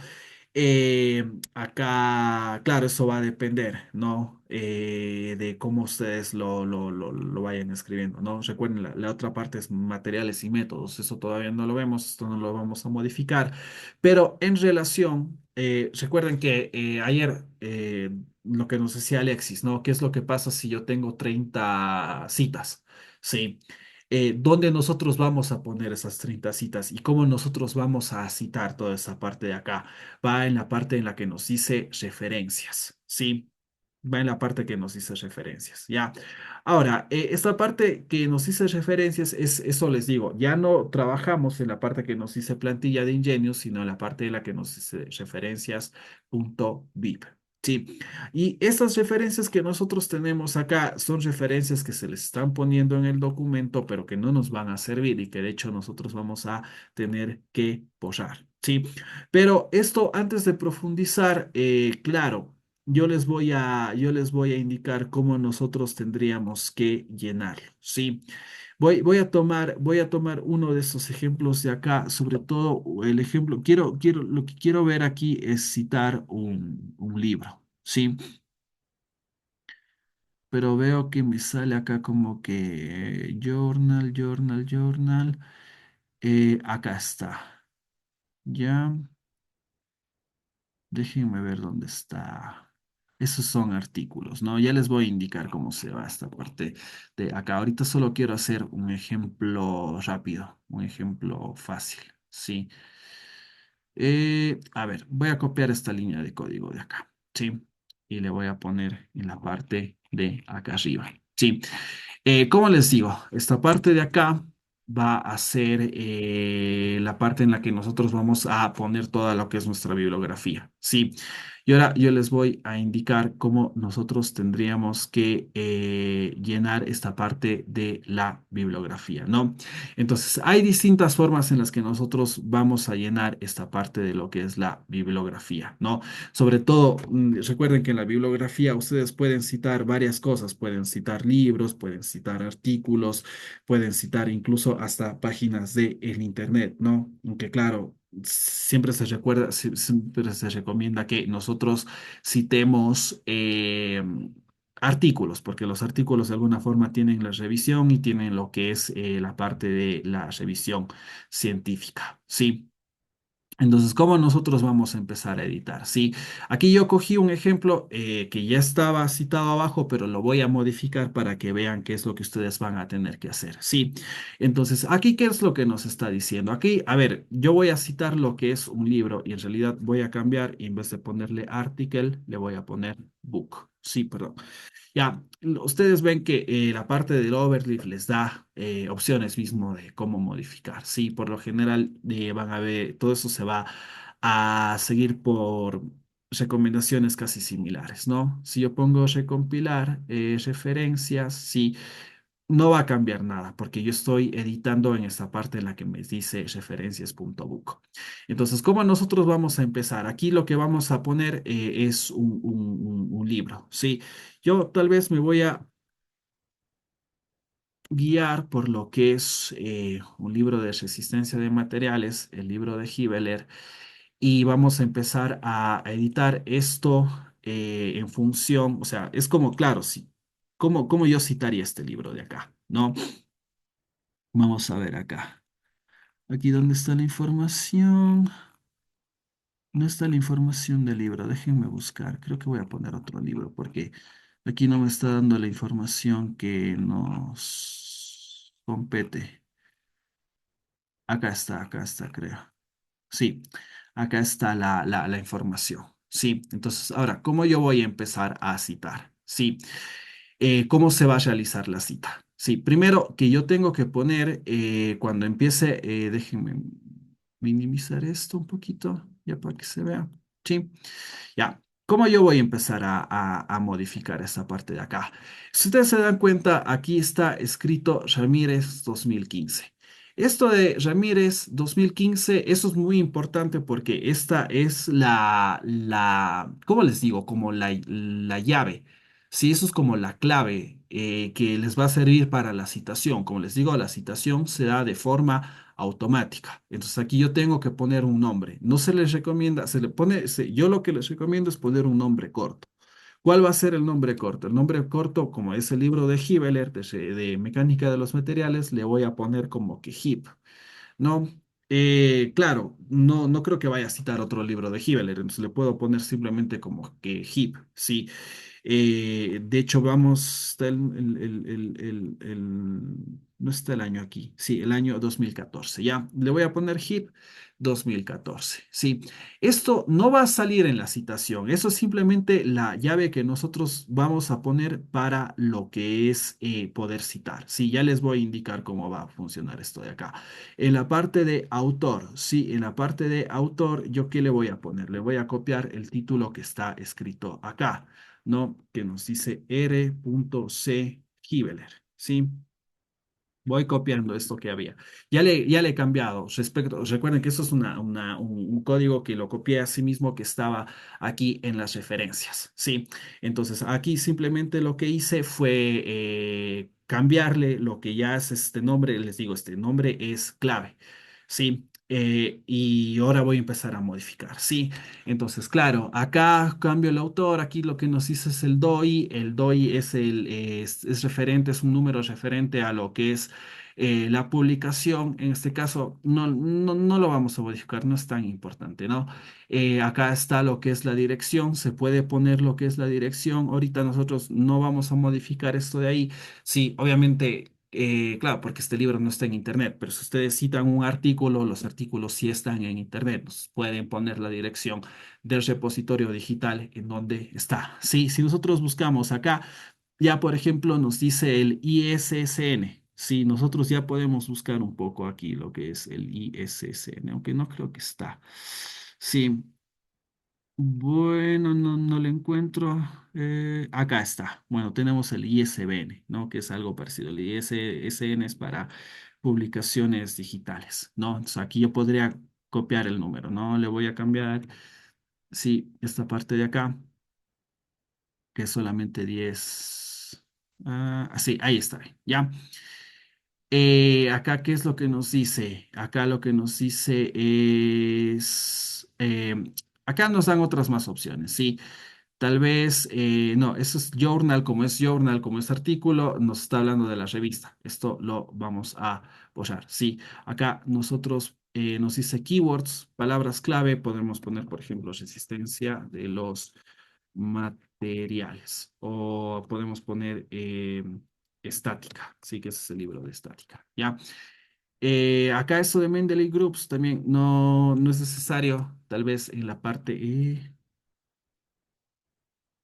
Acá, claro, eso va a depender, ¿no? De cómo ustedes lo vayan escribiendo, ¿no? Recuerden, la otra parte es materiales y métodos. Eso todavía no lo vemos, esto no lo vamos a modificar. Pero en relación, recuerden que ayer lo que nos decía Alexis, ¿no? ¿Qué es lo que pasa si yo tengo 30 citas? Sí. ¿Dónde nosotros vamos a poner esas 30 citas y cómo nosotros vamos a citar toda esa parte de acá? Va en la parte en la que nos dice referencias, ¿sí? Va en la parte que nos dice referencias, ¿ya? Ahora, esta parte que nos dice referencias, eso les digo, ya no trabajamos en la parte que nos dice plantilla de Ingenious, sino en la parte en la que nos dice referencias.bib. Sí, y estas referencias que nosotros tenemos acá son referencias que se les están poniendo en el documento, pero que no nos van a servir y que de hecho nosotros vamos a tener que borrar. Sí, pero esto antes de profundizar, claro, yo les voy a indicar cómo nosotros tendríamos que llenarlo. Sí, voy a tomar uno de estos ejemplos de acá, sobre todo el ejemplo, lo que quiero ver aquí es citar un libro. Sí, pero veo que me sale acá como que journal, journal, journal. Acá está. Ya. Déjenme ver dónde está. Esos son artículos, ¿no? Ya les voy a indicar cómo se va esta parte de acá. Ahorita solo quiero hacer un ejemplo rápido, un ejemplo fácil, ¿sí? A ver, voy a copiar esta línea de código de acá, ¿sí? Y le voy a poner en la parte de acá arriba, ¿sí? Como les digo, esta parte de acá va a ser la parte en la que nosotros vamos a poner toda lo que es nuestra bibliografía, ¿sí? Y ahora yo les voy a indicar cómo nosotros tendríamos que llenar esta parte de la bibliografía, ¿no? Entonces, hay distintas formas en las que nosotros vamos a llenar esta parte de lo que es la bibliografía, ¿no? Sobre todo, recuerden que en la bibliografía ustedes pueden citar varias cosas, pueden citar libros, pueden citar artículos, pueden citar incluso hasta páginas de el internet, ¿no? Aunque claro, siempre se recomienda que nosotros citemos artículos, porque los artículos de alguna forma tienen la revisión y tienen lo que es la parte de la revisión científica, ¿sí? Entonces, ¿cómo nosotros vamos a empezar a editar? Sí, aquí yo cogí un ejemplo que ya estaba citado abajo, pero lo voy a modificar para que vean qué es lo que ustedes van a tener que hacer. Sí, entonces, aquí, ¿qué es lo que nos está diciendo? Aquí, a ver, yo voy a citar lo que es un libro y en realidad voy a cambiar y en vez de ponerle article, le voy a poner book. Sí, perdón. Ya, ustedes ven que la parte del overleaf les da opciones mismo de cómo modificar. Sí, por lo general van a ver, todo eso se va a seguir por recomendaciones casi similares, ¿no? Si yo pongo recompilar referencias, sí, no va a cambiar nada porque yo estoy editando en esta parte en la que me dice referencias.book. Entonces, ¿cómo nosotros vamos a empezar? Aquí lo que vamos a poner es un libro, ¿sí? Yo tal vez me voy a guiar por lo que es un libro de resistencia de materiales, el libro de Hibeler, y vamos a empezar a editar esto en función, o sea, es como, claro, sí, ¿cómo yo citaría este libro de acá? ¿No? Vamos a ver acá. Aquí donde está la información. No está la información del libro. Déjenme buscar. Creo que voy a poner otro libro porque aquí no me está dando la información que nos compete. Acá está, creo. Sí, acá está la información. Sí, entonces ahora, ¿cómo yo voy a empezar a citar? Sí, ¿cómo se va a realizar la cita? Sí, primero que yo tengo que poner, cuando empiece, déjenme. minimizar esto un poquito, ya para que se vea. Sí, ya. ¿Cómo yo voy a empezar a modificar esta parte de acá? Si ustedes se dan cuenta, aquí está escrito Ramírez 2015. Esto de Ramírez 2015, eso es muy importante porque esta es ¿cómo les digo? Como la llave. Sí, eso es como la clave que les va a servir para la citación. Como les digo, la citación se da de forma automática. Entonces aquí yo tengo que poner un nombre. No se les recomienda, se le pone, yo lo que les recomiendo es poner un nombre corto. ¿Cuál va a ser el nombre corto? El nombre corto, como es el libro de Hibeler, de Mecánica de los Materiales, le voy a poner como que HIP, ¿no? Claro, no creo que vaya a citar otro libro de Hibeler, entonces le puedo poner simplemente como que HIP, ¿sí? De hecho, vamos, está no está el año aquí, sí, el año 2014, ya, le voy a poner HIP 2014, sí. Esto no va a salir en la citación, eso es simplemente la llave que nosotros vamos a poner para lo que es poder citar, sí, ya les voy a indicar cómo va a funcionar esto de acá. En la parte de autor, sí, en la parte de autor, ¿yo qué le voy a poner? Le voy a copiar el título que está escrito acá. ¿No? Que nos dice R.C. Hibeler, ¿sí? Voy copiando esto que había. Ya le he cambiado. Recuerden que eso es un código que lo copié a sí mismo que estaba aquí en las referencias. Sí. Entonces aquí simplemente lo que hice fue cambiarle lo que ya es este nombre. Les digo, este nombre es clave. Sí. Y ahora voy a empezar a modificar. Sí. Entonces, claro, acá cambio el autor. Aquí lo que nos dice es el DOI. El DOI es referente, es un número referente a lo que es la publicación. En este caso, no lo vamos a modificar, no es tan importante, ¿no? Acá está lo que es la dirección, se puede poner lo que es la dirección. Ahorita nosotros no vamos a modificar esto de ahí. Sí, obviamente. Claro, porque este libro no está en internet, pero si ustedes citan un artículo, los artículos sí están en internet. Nos pueden poner la dirección del repositorio digital en donde está. Sí, si nosotros buscamos acá, ya por ejemplo nos dice el ISSN. Sí, nosotros ya podemos buscar un poco aquí lo que es el ISSN, aunque no creo que está. Sí, bueno, no lo encuentro. Acá está. Bueno, tenemos el ISBN, ¿no? Que es algo parecido. El ISSN es para publicaciones digitales, ¿no? Entonces aquí yo podría copiar el número, ¿no? Le voy a cambiar, sí, esta parte de acá, que es solamente 10. Sí, ahí está, ¿ya? Acá, ¿qué es lo que nos dice? Acá lo que nos dice es, acá nos dan otras más opciones, ¿sí? Tal vez, no, eso es journal, como es artículo, nos está hablando de la revista. Esto lo vamos a borrar, ¿sí? Acá nosotros nos dice keywords, palabras clave, podemos poner, por ejemplo, resistencia de los materiales o podemos poner estática, sí que ese es el libro de estática, ¿ya? Acá esto de Mendeley Groups también no es necesario, tal vez en la parte,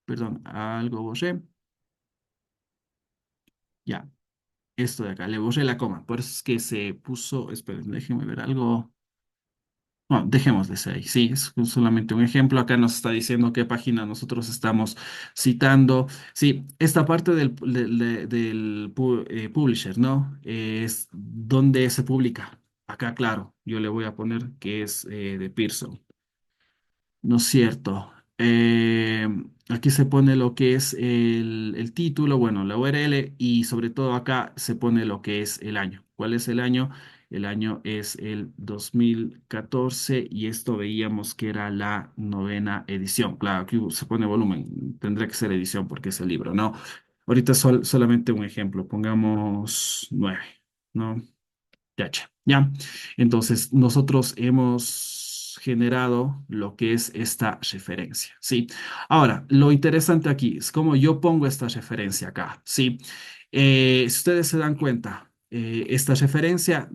perdón, algo borré, ya, esto de acá, le borré la coma, por eso es que se puso, esperen, déjenme ver algo. No, dejemos de ese ahí. Sí, es solamente un ejemplo. Acá nos está diciendo qué página nosotros estamos citando. Sí, esta parte del publisher, ¿no? Es donde se publica. Acá, claro, yo le voy a poner que es de Pearson. No es cierto. Aquí se pone lo que es el título, bueno, la URL y sobre todo acá se pone lo que es el año. ¿Cuál es el año? El año es el 2014 y esto veíamos que era la novena edición. Claro, aquí se pone volumen, tendría que ser edición porque es el libro, ¿no? Ahorita solamente un ejemplo, pongamos 9, ¿no? Ya. Entonces, nosotros hemos generado lo que es esta referencia, ¿sí? Ahora, lo interesante aquí es cómo yo pongo esta referencia acá, ¿sí? Si ustedes se dan cuenta, esta referencia,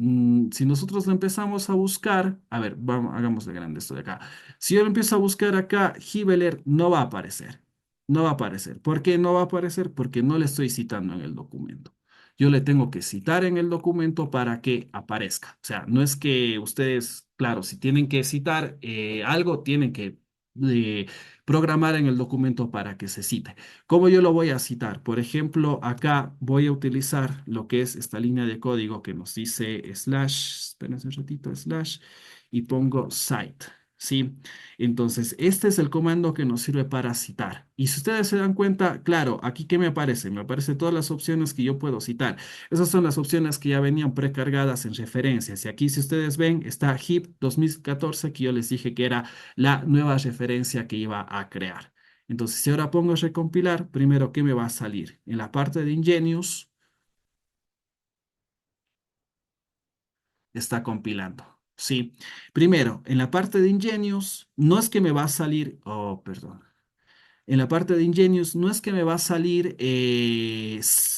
si nosotros lo empezamos a buscar, a ver, vamos, hagamos de grande esto de acá. Si yo lo empiezo a buscar acá, Hibeler no va a aparecer. No va a aparecer. ¿Por qué no va a aparecer? Porque no le estoy citando en el documento. Yo le tengo que citar en el documento para que aparezca. O sea, no es que ustedes Claro, si tienen que citar algo, tienen que eh, programar en el documento para que se cite. ¿Cómo yo lo voy a citar? Por ejemplo, acá voy a utilizar lo que es esta línea de código que nos dice slash, espérense un ratito, slash, y pongo cite. ¿Sí? Entonces, este es el comando que nos sirve para citar. Y si ustedes se dan cuenta, claro, aquí ¿qué me aparece? Me aparecen todas las opciones que yo puedo citar. Esas son las opciones que ya venían precargadas en referencias. Y aquí, si ustedes ven, está HIP 2014, que yo les dije que era la nueva referencia que iba a crear. Entonces, si ahora pongo recompilar, primero, ¿qué me va a salir? En la parte de Ingenious está compilando. Sí, primero, en la parte de Ingenious, no es que me va a salir, oh, perdón. En la parte de Ingenious no es que me va a salir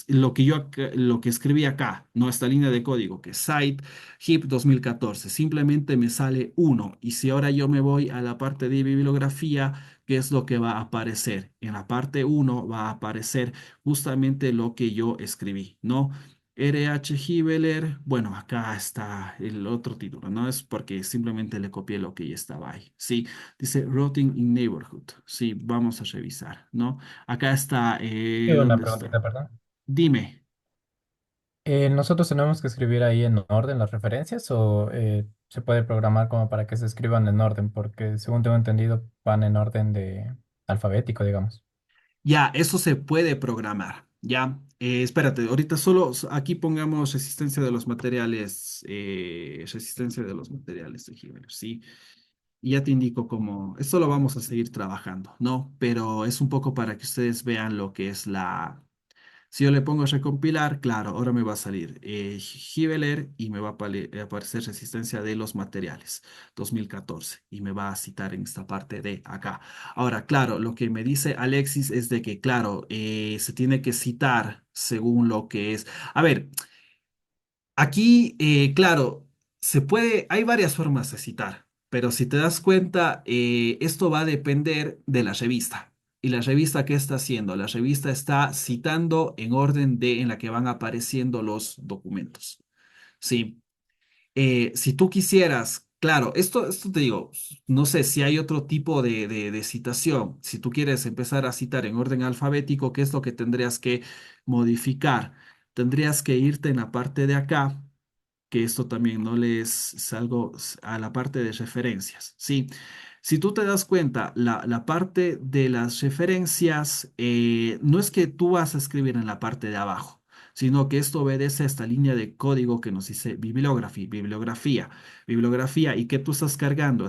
lo que lo que escribí acá, no esta línea de código, que es site HIP 2014, simplemente me sale uno. Y si ahora yo me voy a la parte de bibliografía, ¿qué es lo que va a aparecer? En la parte uno va a aparecer justamente lo que yo escribí, ¿no? RH Hibeler, bueno, acá está el otro título, ¿no? Es porque simplemente le copié lo que ya estaba ahí, ¿sí? Dice Routing in Neighborhood. Sí, vamos a revisar, ¿no? Acá está, Y una ¿dónde está? preguntita, perdón. Dime. ¿Nosotros tenemos que escribir ahí en orden las referencias o se puede programar como para que se escriban en orden? Porque según tengo entendido, van en orden de alfabético, digamos. Ya, eso se puede programar, ¿ya? Espérate, ahorita solo aquí pongamos resistencia de los materiales, resistencia de los materiales de Hibernate, ¿sí? Y ya te indico cómo, esto lo vamos a seguir trabajando, ¿no? Pero es un poco para que ustedes vean lo que es si yo le pongo recompilar, claro, ahora me va a salir Giveler y me va a aparecer resistencia de los materiales 2014 y me va a citar en esta parte de acá. Ahora, claro, lo que me dice Alexis es de que, claro, se tiene que citar según lo que es. A ver, aquí, claro, hay varias formas de citar, pero si te das cuenta, esto va a depender de la revista. ¿Y la revista qué está haciendo? La revista está citando en orden de en la que van apareciendo los documentos. Sí. Si tú quisieras, claro, esto te digo, no sé si hay otro tipo de citación. Si tú quieres empezar a citar en orden alfabético, ¿qué es lo que tendrías que modificar? Tendrías que irte en la parte de acá, que esto también no les salgo a la parte de referencias, ¿sí? Si tú te das cuenta, la parte de las referencias no es que tú vas a escribir en la parte de abajo, sino que esto obedece a esta línea de código que nos dice bibliography, bibliografía, y que tú estás cargando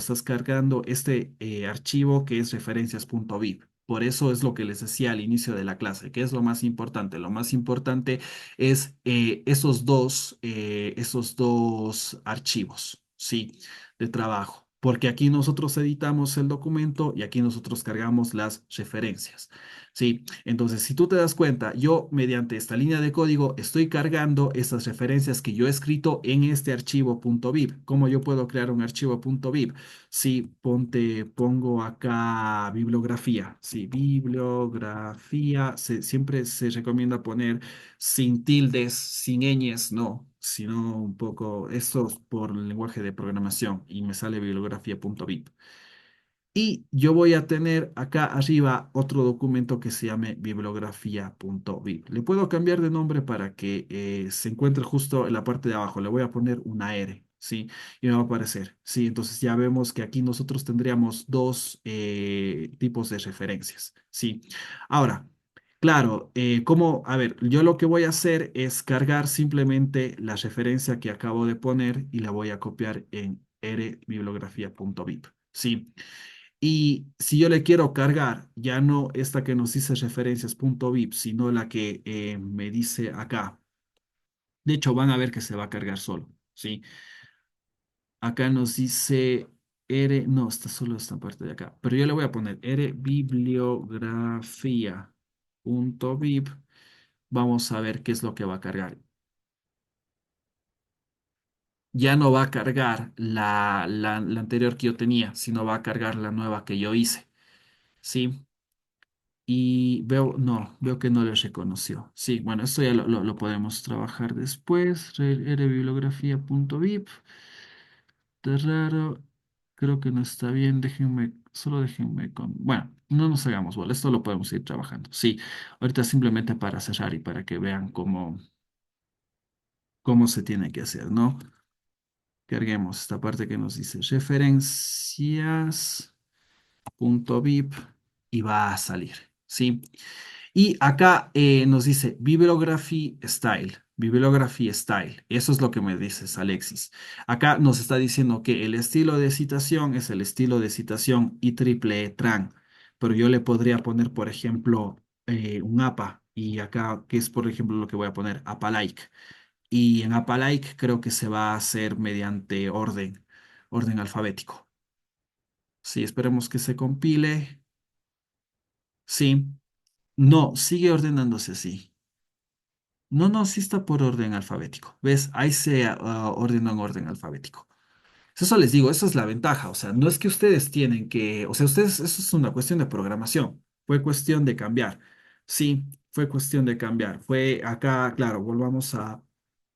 este archivo que es referencias.bib. Por eso es lo que les decía al inicio de la clase, que es lo más importante. Lo más importante es esos dos archivos, ¿sí? De trabajo. Porque aquí nosotros editamos el documento y aquí nosotros cargamos las referencias, ¿sí? Entonces, si tú te das cuenta, yo mediante esta línea de código estoy cargando esas referencias que yo he escrito en este archivo .bib. ¿Cómo yo puedo crear un archivo .bib? Sí, pongo acá bibliografía. Sí, bibliografía. Siempre se recomienda poner sin tildes, sin ñes, no, sino un poco, esto es por el lenguaje de programación y me sale bibliografía.bib. Y yo voy a tener acá arriba otro documento que se llame bibliografía.bib. Le puedo cambiar de nombre para que se encuentre justo en la parte de abajo. Le voy a poner una R, ¿sí? Y me va a aparecer, ¿sí? Entonces ya vemos que aquí nosotros tendríamos dos tipos de referencias, ¿sí? Ahora, claro, a ver, yo lo que voy a hacer es cargar simplemente la referencia que acabo de poner y la voy a copiar en rbibliografía.bib, ¿sí? Y si yo le quiero cargar, ya no esta que nos dice referencias.bib, sino la que me dice acá. De hecho, van a ver que se va a cargar solo, ¿sí? Acá nos dice no, está solo esta parte de acá. Pero yo le voy a poner rbibliografía.bib. Vamos a ver qué es lo que va a cargar. Ya no va a cargar la anterior que yo tenía, sino va a cargar la nueva que yo hice, ¿sí? Y veo que no les reconoció. Sí, bueno, esto ya lo podemos trabajar después. Rbibliografía.bib. Está raro. Creo que no está bien. Déjenme, solo déjenme con. Bueno, no nos hagamos bola. Esto lo podemos ir trabajando. Sí, ahorita simplemente para cerrar y para que vean cómo se tiene que hacer, ¿no? Carguemos esta parte que nos dice referencias, punto .vip y va a salir, ¿sí? Y acá nos dice Bibliography Style. Bibliography Style. Eso es lo que me dices, Alexis. Acá nos está diciendo que el estilo de citación es el estilo de citación IEEE Tran. Pero yo le podría poner, por ejemplo, un APA. Y acá, que es, por ejemplo, lo que voy a poner, APA-like. Y en APA-like creo que se va a hacer mediante orden alfabético. Sí, esperemos que se compile. Sí. No, sigue ordenándose así. No, no, sí está por orden alfabético. ¿Ves? Ahí se ordenó en orden alfabético. Eso les digo, eso es la ventaja. O sea, no es que ustedes tienen que, o sea, ustedes, eso es una cuestión de programación. Fue cuestión de cambiar. Sí, fue cuestión de cambiar. Fue acá, claro, volvamos a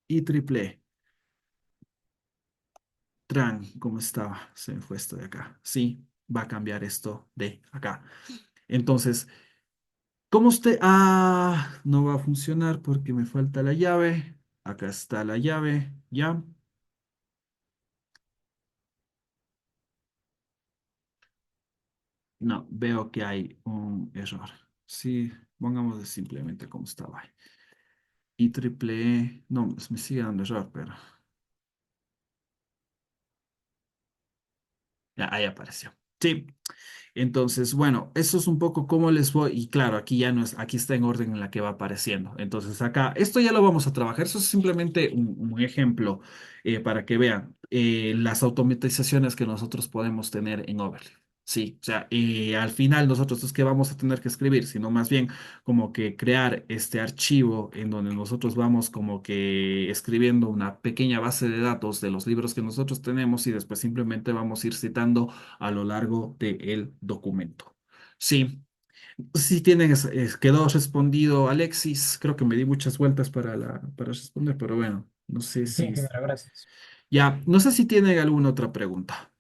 IEEE. Tran, ¿cómo estaba? Se me fue esto de acá. Sí, va a cambiar esto de acá. Entonces, ¿cómo usted? Ah, no va a funcionar porque me falta la llave. Acá está la llave, ¿ya? No, veo que hay un error. Sí, pongamos simplemente como estaba ahí. Y triple E, no, pues me sigue dando error, pero ya, ahí apareció. Sí, entonces, bueno, eso es un poco cómo les voy, y claro, aquí ya no es, aquí está en orden en la que va apareciendo. Entonces, acá, esto ya lo vamos a trabajar, eso es simplemente un ejemplo para que vean las automatizaciones que nosotros podemos tener en Overleaf. Sí, o sea, al final nosotros es que vamos a tener que escribir, sino más bien como que crear este archivo en donde nosotros vamos como que escribiendo una pequeña base de datos de los libros que nosotros tenemos y después simplemente vamos a ir citando a lo largo del documento. Sí, sí tienen, quedó respondido Alexis, creo que me di muchas vueltas para responder, pero bueno, no sé Sí, si, ingeniero, gracias. ya, no sé si tienen alguna otra pregunta.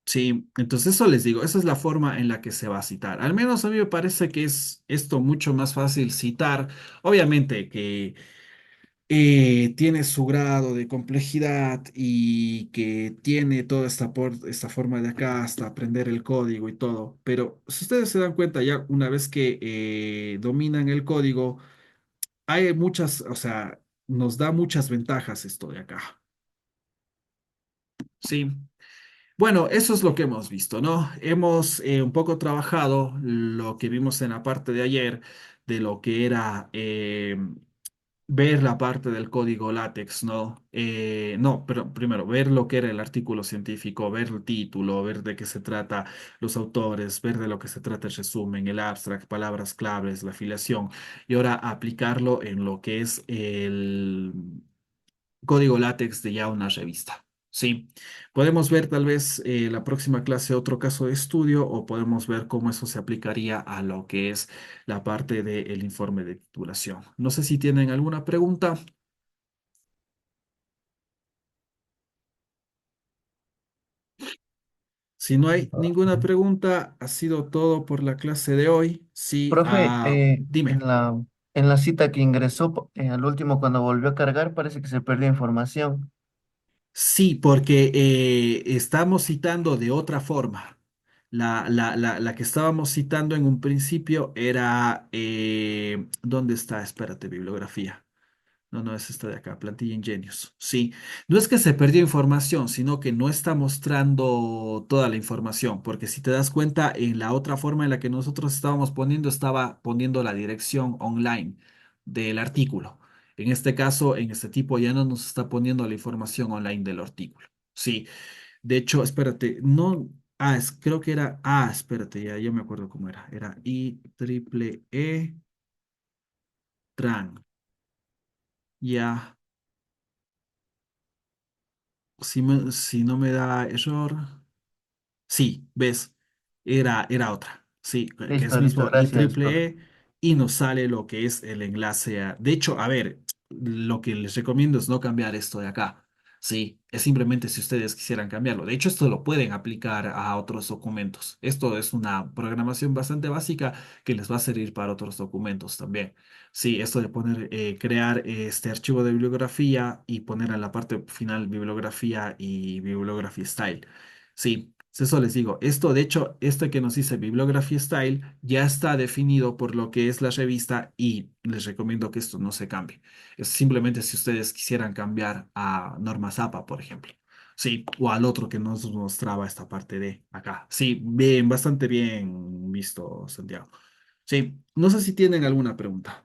Sí, entonces eso les digo, esa es la forma en la que se va a citar. Al menos a mí me parece que es esto mucho más fácil citar. Obviamente que tiene su grado de complejidad y que tiene toda esta forma de acá hasta aprender el código y todo. Pero si ustedes se dan cuenta ya una vez que dominan el código, hay muchas, o sea, nos da muchas ventajas esto de acá. Sí. Bueno, eso es lo que hemos visto, ¿no? Hemos un poco trabajado lo que vimos en la parte de ayer de lo que era ver la parte del código látex, ¿no? No, pero primero, ver lo que era el artículo científico, ver el título, ver de qué se trata los autores, ver de lo que se trata el resumen, el abstract, palabras claves, la afiliación, y ahora aplicarlo en lo que es el código látex de ya una revista. Sí, podemos ver tal vez la próxima clase otro caso de estudio o podemos ver cómo eso se aplicaría a lo que es la parte del informe de titulación. No sé si tienen alguna pregunta. Si no hay ninguna pregunta, ha sido todo por la clase de hoy. Sí, Profe, dime. en la cita que ingresó, al último cuando volvió a cargar, parece que se perdió información. Sí, porque estamos citando de otra forma. La que estábamos citando en un principio era, ¿dónde está? Espérate, bibliografía. No, no es esta de acá, Plantilla Ingenious. Sí, no es que se perdió información, sino que no está mostrando toda la información, porque si te das cuenta, en la otra forma en la que nosotros estábamos poniendo, estaba poniendo la dirección online del artículo. En este caso, en este tipo ya no nos está poniendo la información online del artículo. Sí, de hecho, espérate, no, creo que era, espérate, ya, yo me acuerdo cómo era. Era IEEE Tran. Ya. Si no me da error. Sí, ves, era otra. Sí, que es Listo, listo, mismo gracias, profe. IEEE y nos sale lo que es el enlace a. De hecho, a ver, lo que les recomiendo es no cambiar esto de acá. Sí, es simplemente si ustedes quisieran cambiarlo. De hecho, esto lo pueden aplicar a otros documentos. Esto es una programación bastante básica que les va a servir para otros documentos también. Sí, esto de poner, crear este archivo de bibliografía y poner en la parte final bibliografía y bibliography style. Sí, eso les digo. Esto, de hecho, esto que nos dice bibliography style ya está definido por lo que es la revista y les recomiendo que esto no se cambie. Es simplemente si ustedes quisieran cambiar a Norma Zapa, por ejemplo. Sí, o al otro que nos mostraba esta parte de acá. Sí, bien, bastante bien visto, Santiago. Sí, no sé si tienen alguna pregunta.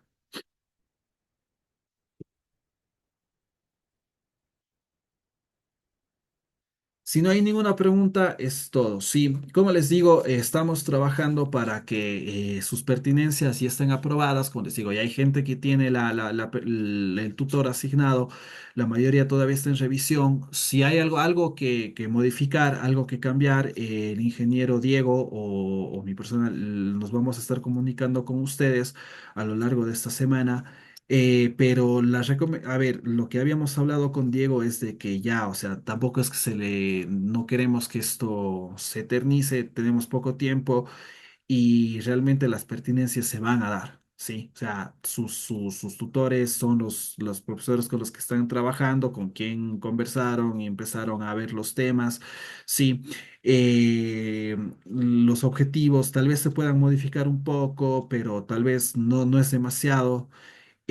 Si no hay ninguna pregunta, es todo. Sí, como les digo, estamos trabajando para que sus pertinencias ya estén aprobadas. Como les digo, ya hay gente que tiene el tutor asignado, la mayoría todavía está en revisión. Si hay algo que modificar, algo que cambiar, el ingeniero Diego o mi persona nos vamos a estar comunicando con ustedes a lo largo de esta semana. Pero a ver, lo que habíamos hablado con Diego es de que ya, o sea, tampoco es que no queremos que esto se eternice, tenemos poco tiempo y realmente las pertinencias se van a dar, ¿sí? O sea, sus tutores son los profesores con los que están trabajando, con quien conversaron y empezaron a ver los temas, ¿sí? Los objetivos tal vez se puedan modificar un poco, pero tal vez no es demasiado.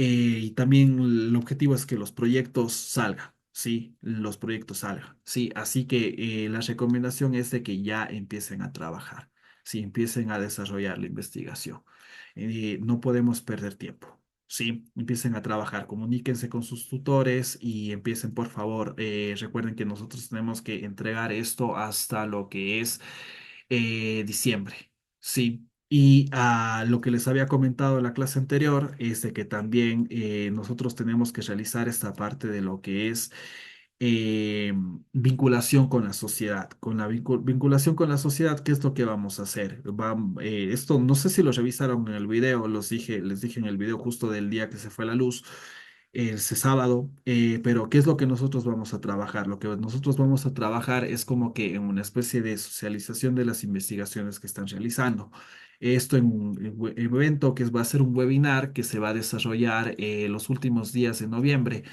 Y también el objetivo es que los proyectos salgan, ¿sí? Los proyectos salgan, ¿sí? Así que la recomendación es de que ya empiecen a trabajar, ¿sí? Empiecen a desarrollar la investigación. No podemos perder tiempo. Sí, empiecen a trabajar, comuníquense con sus tutores y empiecen, por favor. Recuerden que nosotros tenemos que entregar esto hasta lo que es diciembre. Sí, y lo que les había comentado en la clase anterior es de que también nosotros tenemos que realizar esta parte de lo que es eh, vinculación con la sociedad. Con la vinculación con la sociedad, ¿qué es lo que vamos a hacer? Esto no sé si lo revisaron en el video, les dije en el video justo del día que se fue la luz. Ese sábado, pero ¿qué es lo que nosotros vamos a trabajar? Lo que nosotros vamos a trabajar es como que en una especie de socialización de las investigaciones que están realizando. Esto en un evento va a ser un webinar que se va a desarrollar los últimos días de noviembre.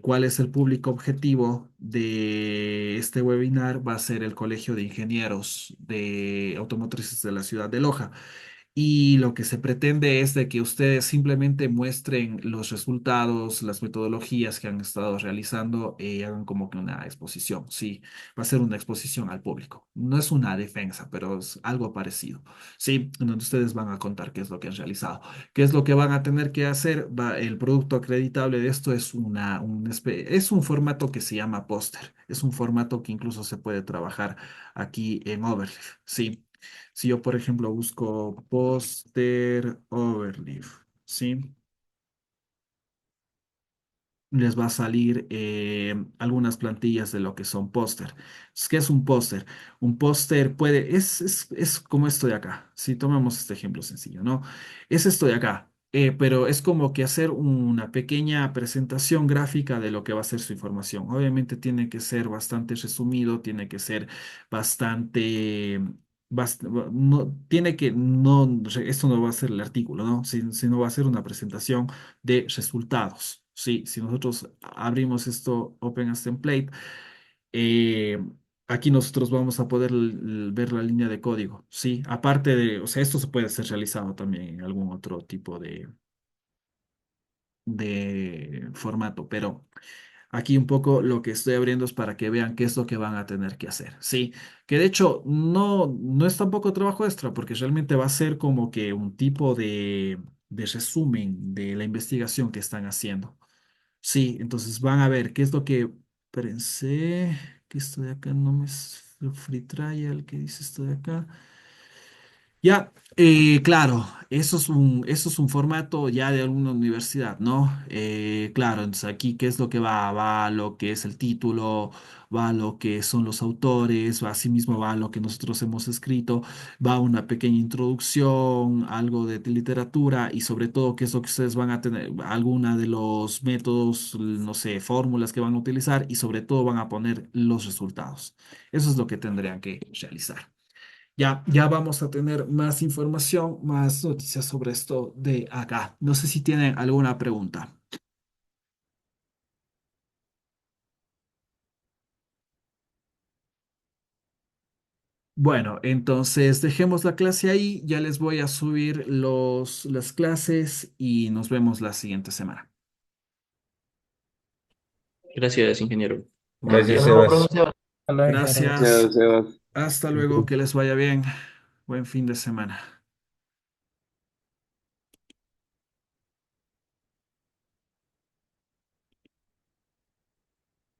¿Cuál es el público objetivo de este webinar? Va a ser el Colegio de Ingenieros de Automotrices de la ciudad de Loja. Y lo que se pretende es de que ustedes simplemente muestren los resultados, las metodologías que han estado realizando y hagan como que una exposición. Sí, va a ser una exposición al público. No es una defensa, pero es algo parecido. Sí, en donde ustedes van a contar qué es lo que han realizado. ¿Qué es lo que van a tener que hacer? El producto acreditable de esto es es un formato que se llama póster. Es un formato que incluso se puede trabajar aquí en Overleaf. Sí. Si yo, por ejemplo, busco póster overleaf, ¿sí? Les va a salir algunas plantillas de lo que son póster. ¿Qué es un póster? Un póster es como esto de acá. Si tomamos este ejemplo sencillo, ¿no? Es esto de acá, pero es como que hacer una pequeña presentación gráfica de lo que va a ser su información. Obviamente tiene que ser bastante resumido, tiene que ser bastante... no, tiene que, no, esto no va a ser el artículo, ¿no? Sino va a ser una presentación de resultados. Sí, si nosotros abrimos esto Open as Template, eh, aquí nosotros vamos a poder ver la línea de código. Sí, aparte de, o sea, esto se puede ser realizado también en algún otro tipo de formato, pero aquí un poco lo que estoy abriendo es para que vean qué es lo que van a tener que hacer. Sí, que de hecho no es tampoco trabajo extra, porque realmente va a ser como que un tipo de resumen de la investigación que están haciendo. Sí, entonces van a ver qué es lo que pensé, que esto de acá no me es free trial, ¿qué dice esto de acá? Ya, claro, eso es un formato ya de alguna universidad, ¿no? Claro, entonces aquí, ¿qué es lo que va? Va lo que es el título, va lo que son los autores, va asimismo va lo que nosotros hemos escrito, va una pequeña introducción, algo de literatura y sobre todo qué es lo que ustedes van a tener, alguna de los métodos, no sé, fórmulas que van a utilizar y sobre todo van a poner los resultados. Eso es lo que tendrían que realizar. Ya vamos a tener más información, más noticias sobre esto de acá. No sé si tienen alguna pregunta. Bueno, entonces dejemos la clase ahí. Ya les voy a subir las clases y nos vemos la siguiente semana. Gracias, ingeniero. Buenos Gracias, Nos días. vemos, Sebas. profesor. Hasta luego, ingeniero. Gracias. Gracias, Sebas. Hasta luego. Que les vaya bien. Buen fin de semana.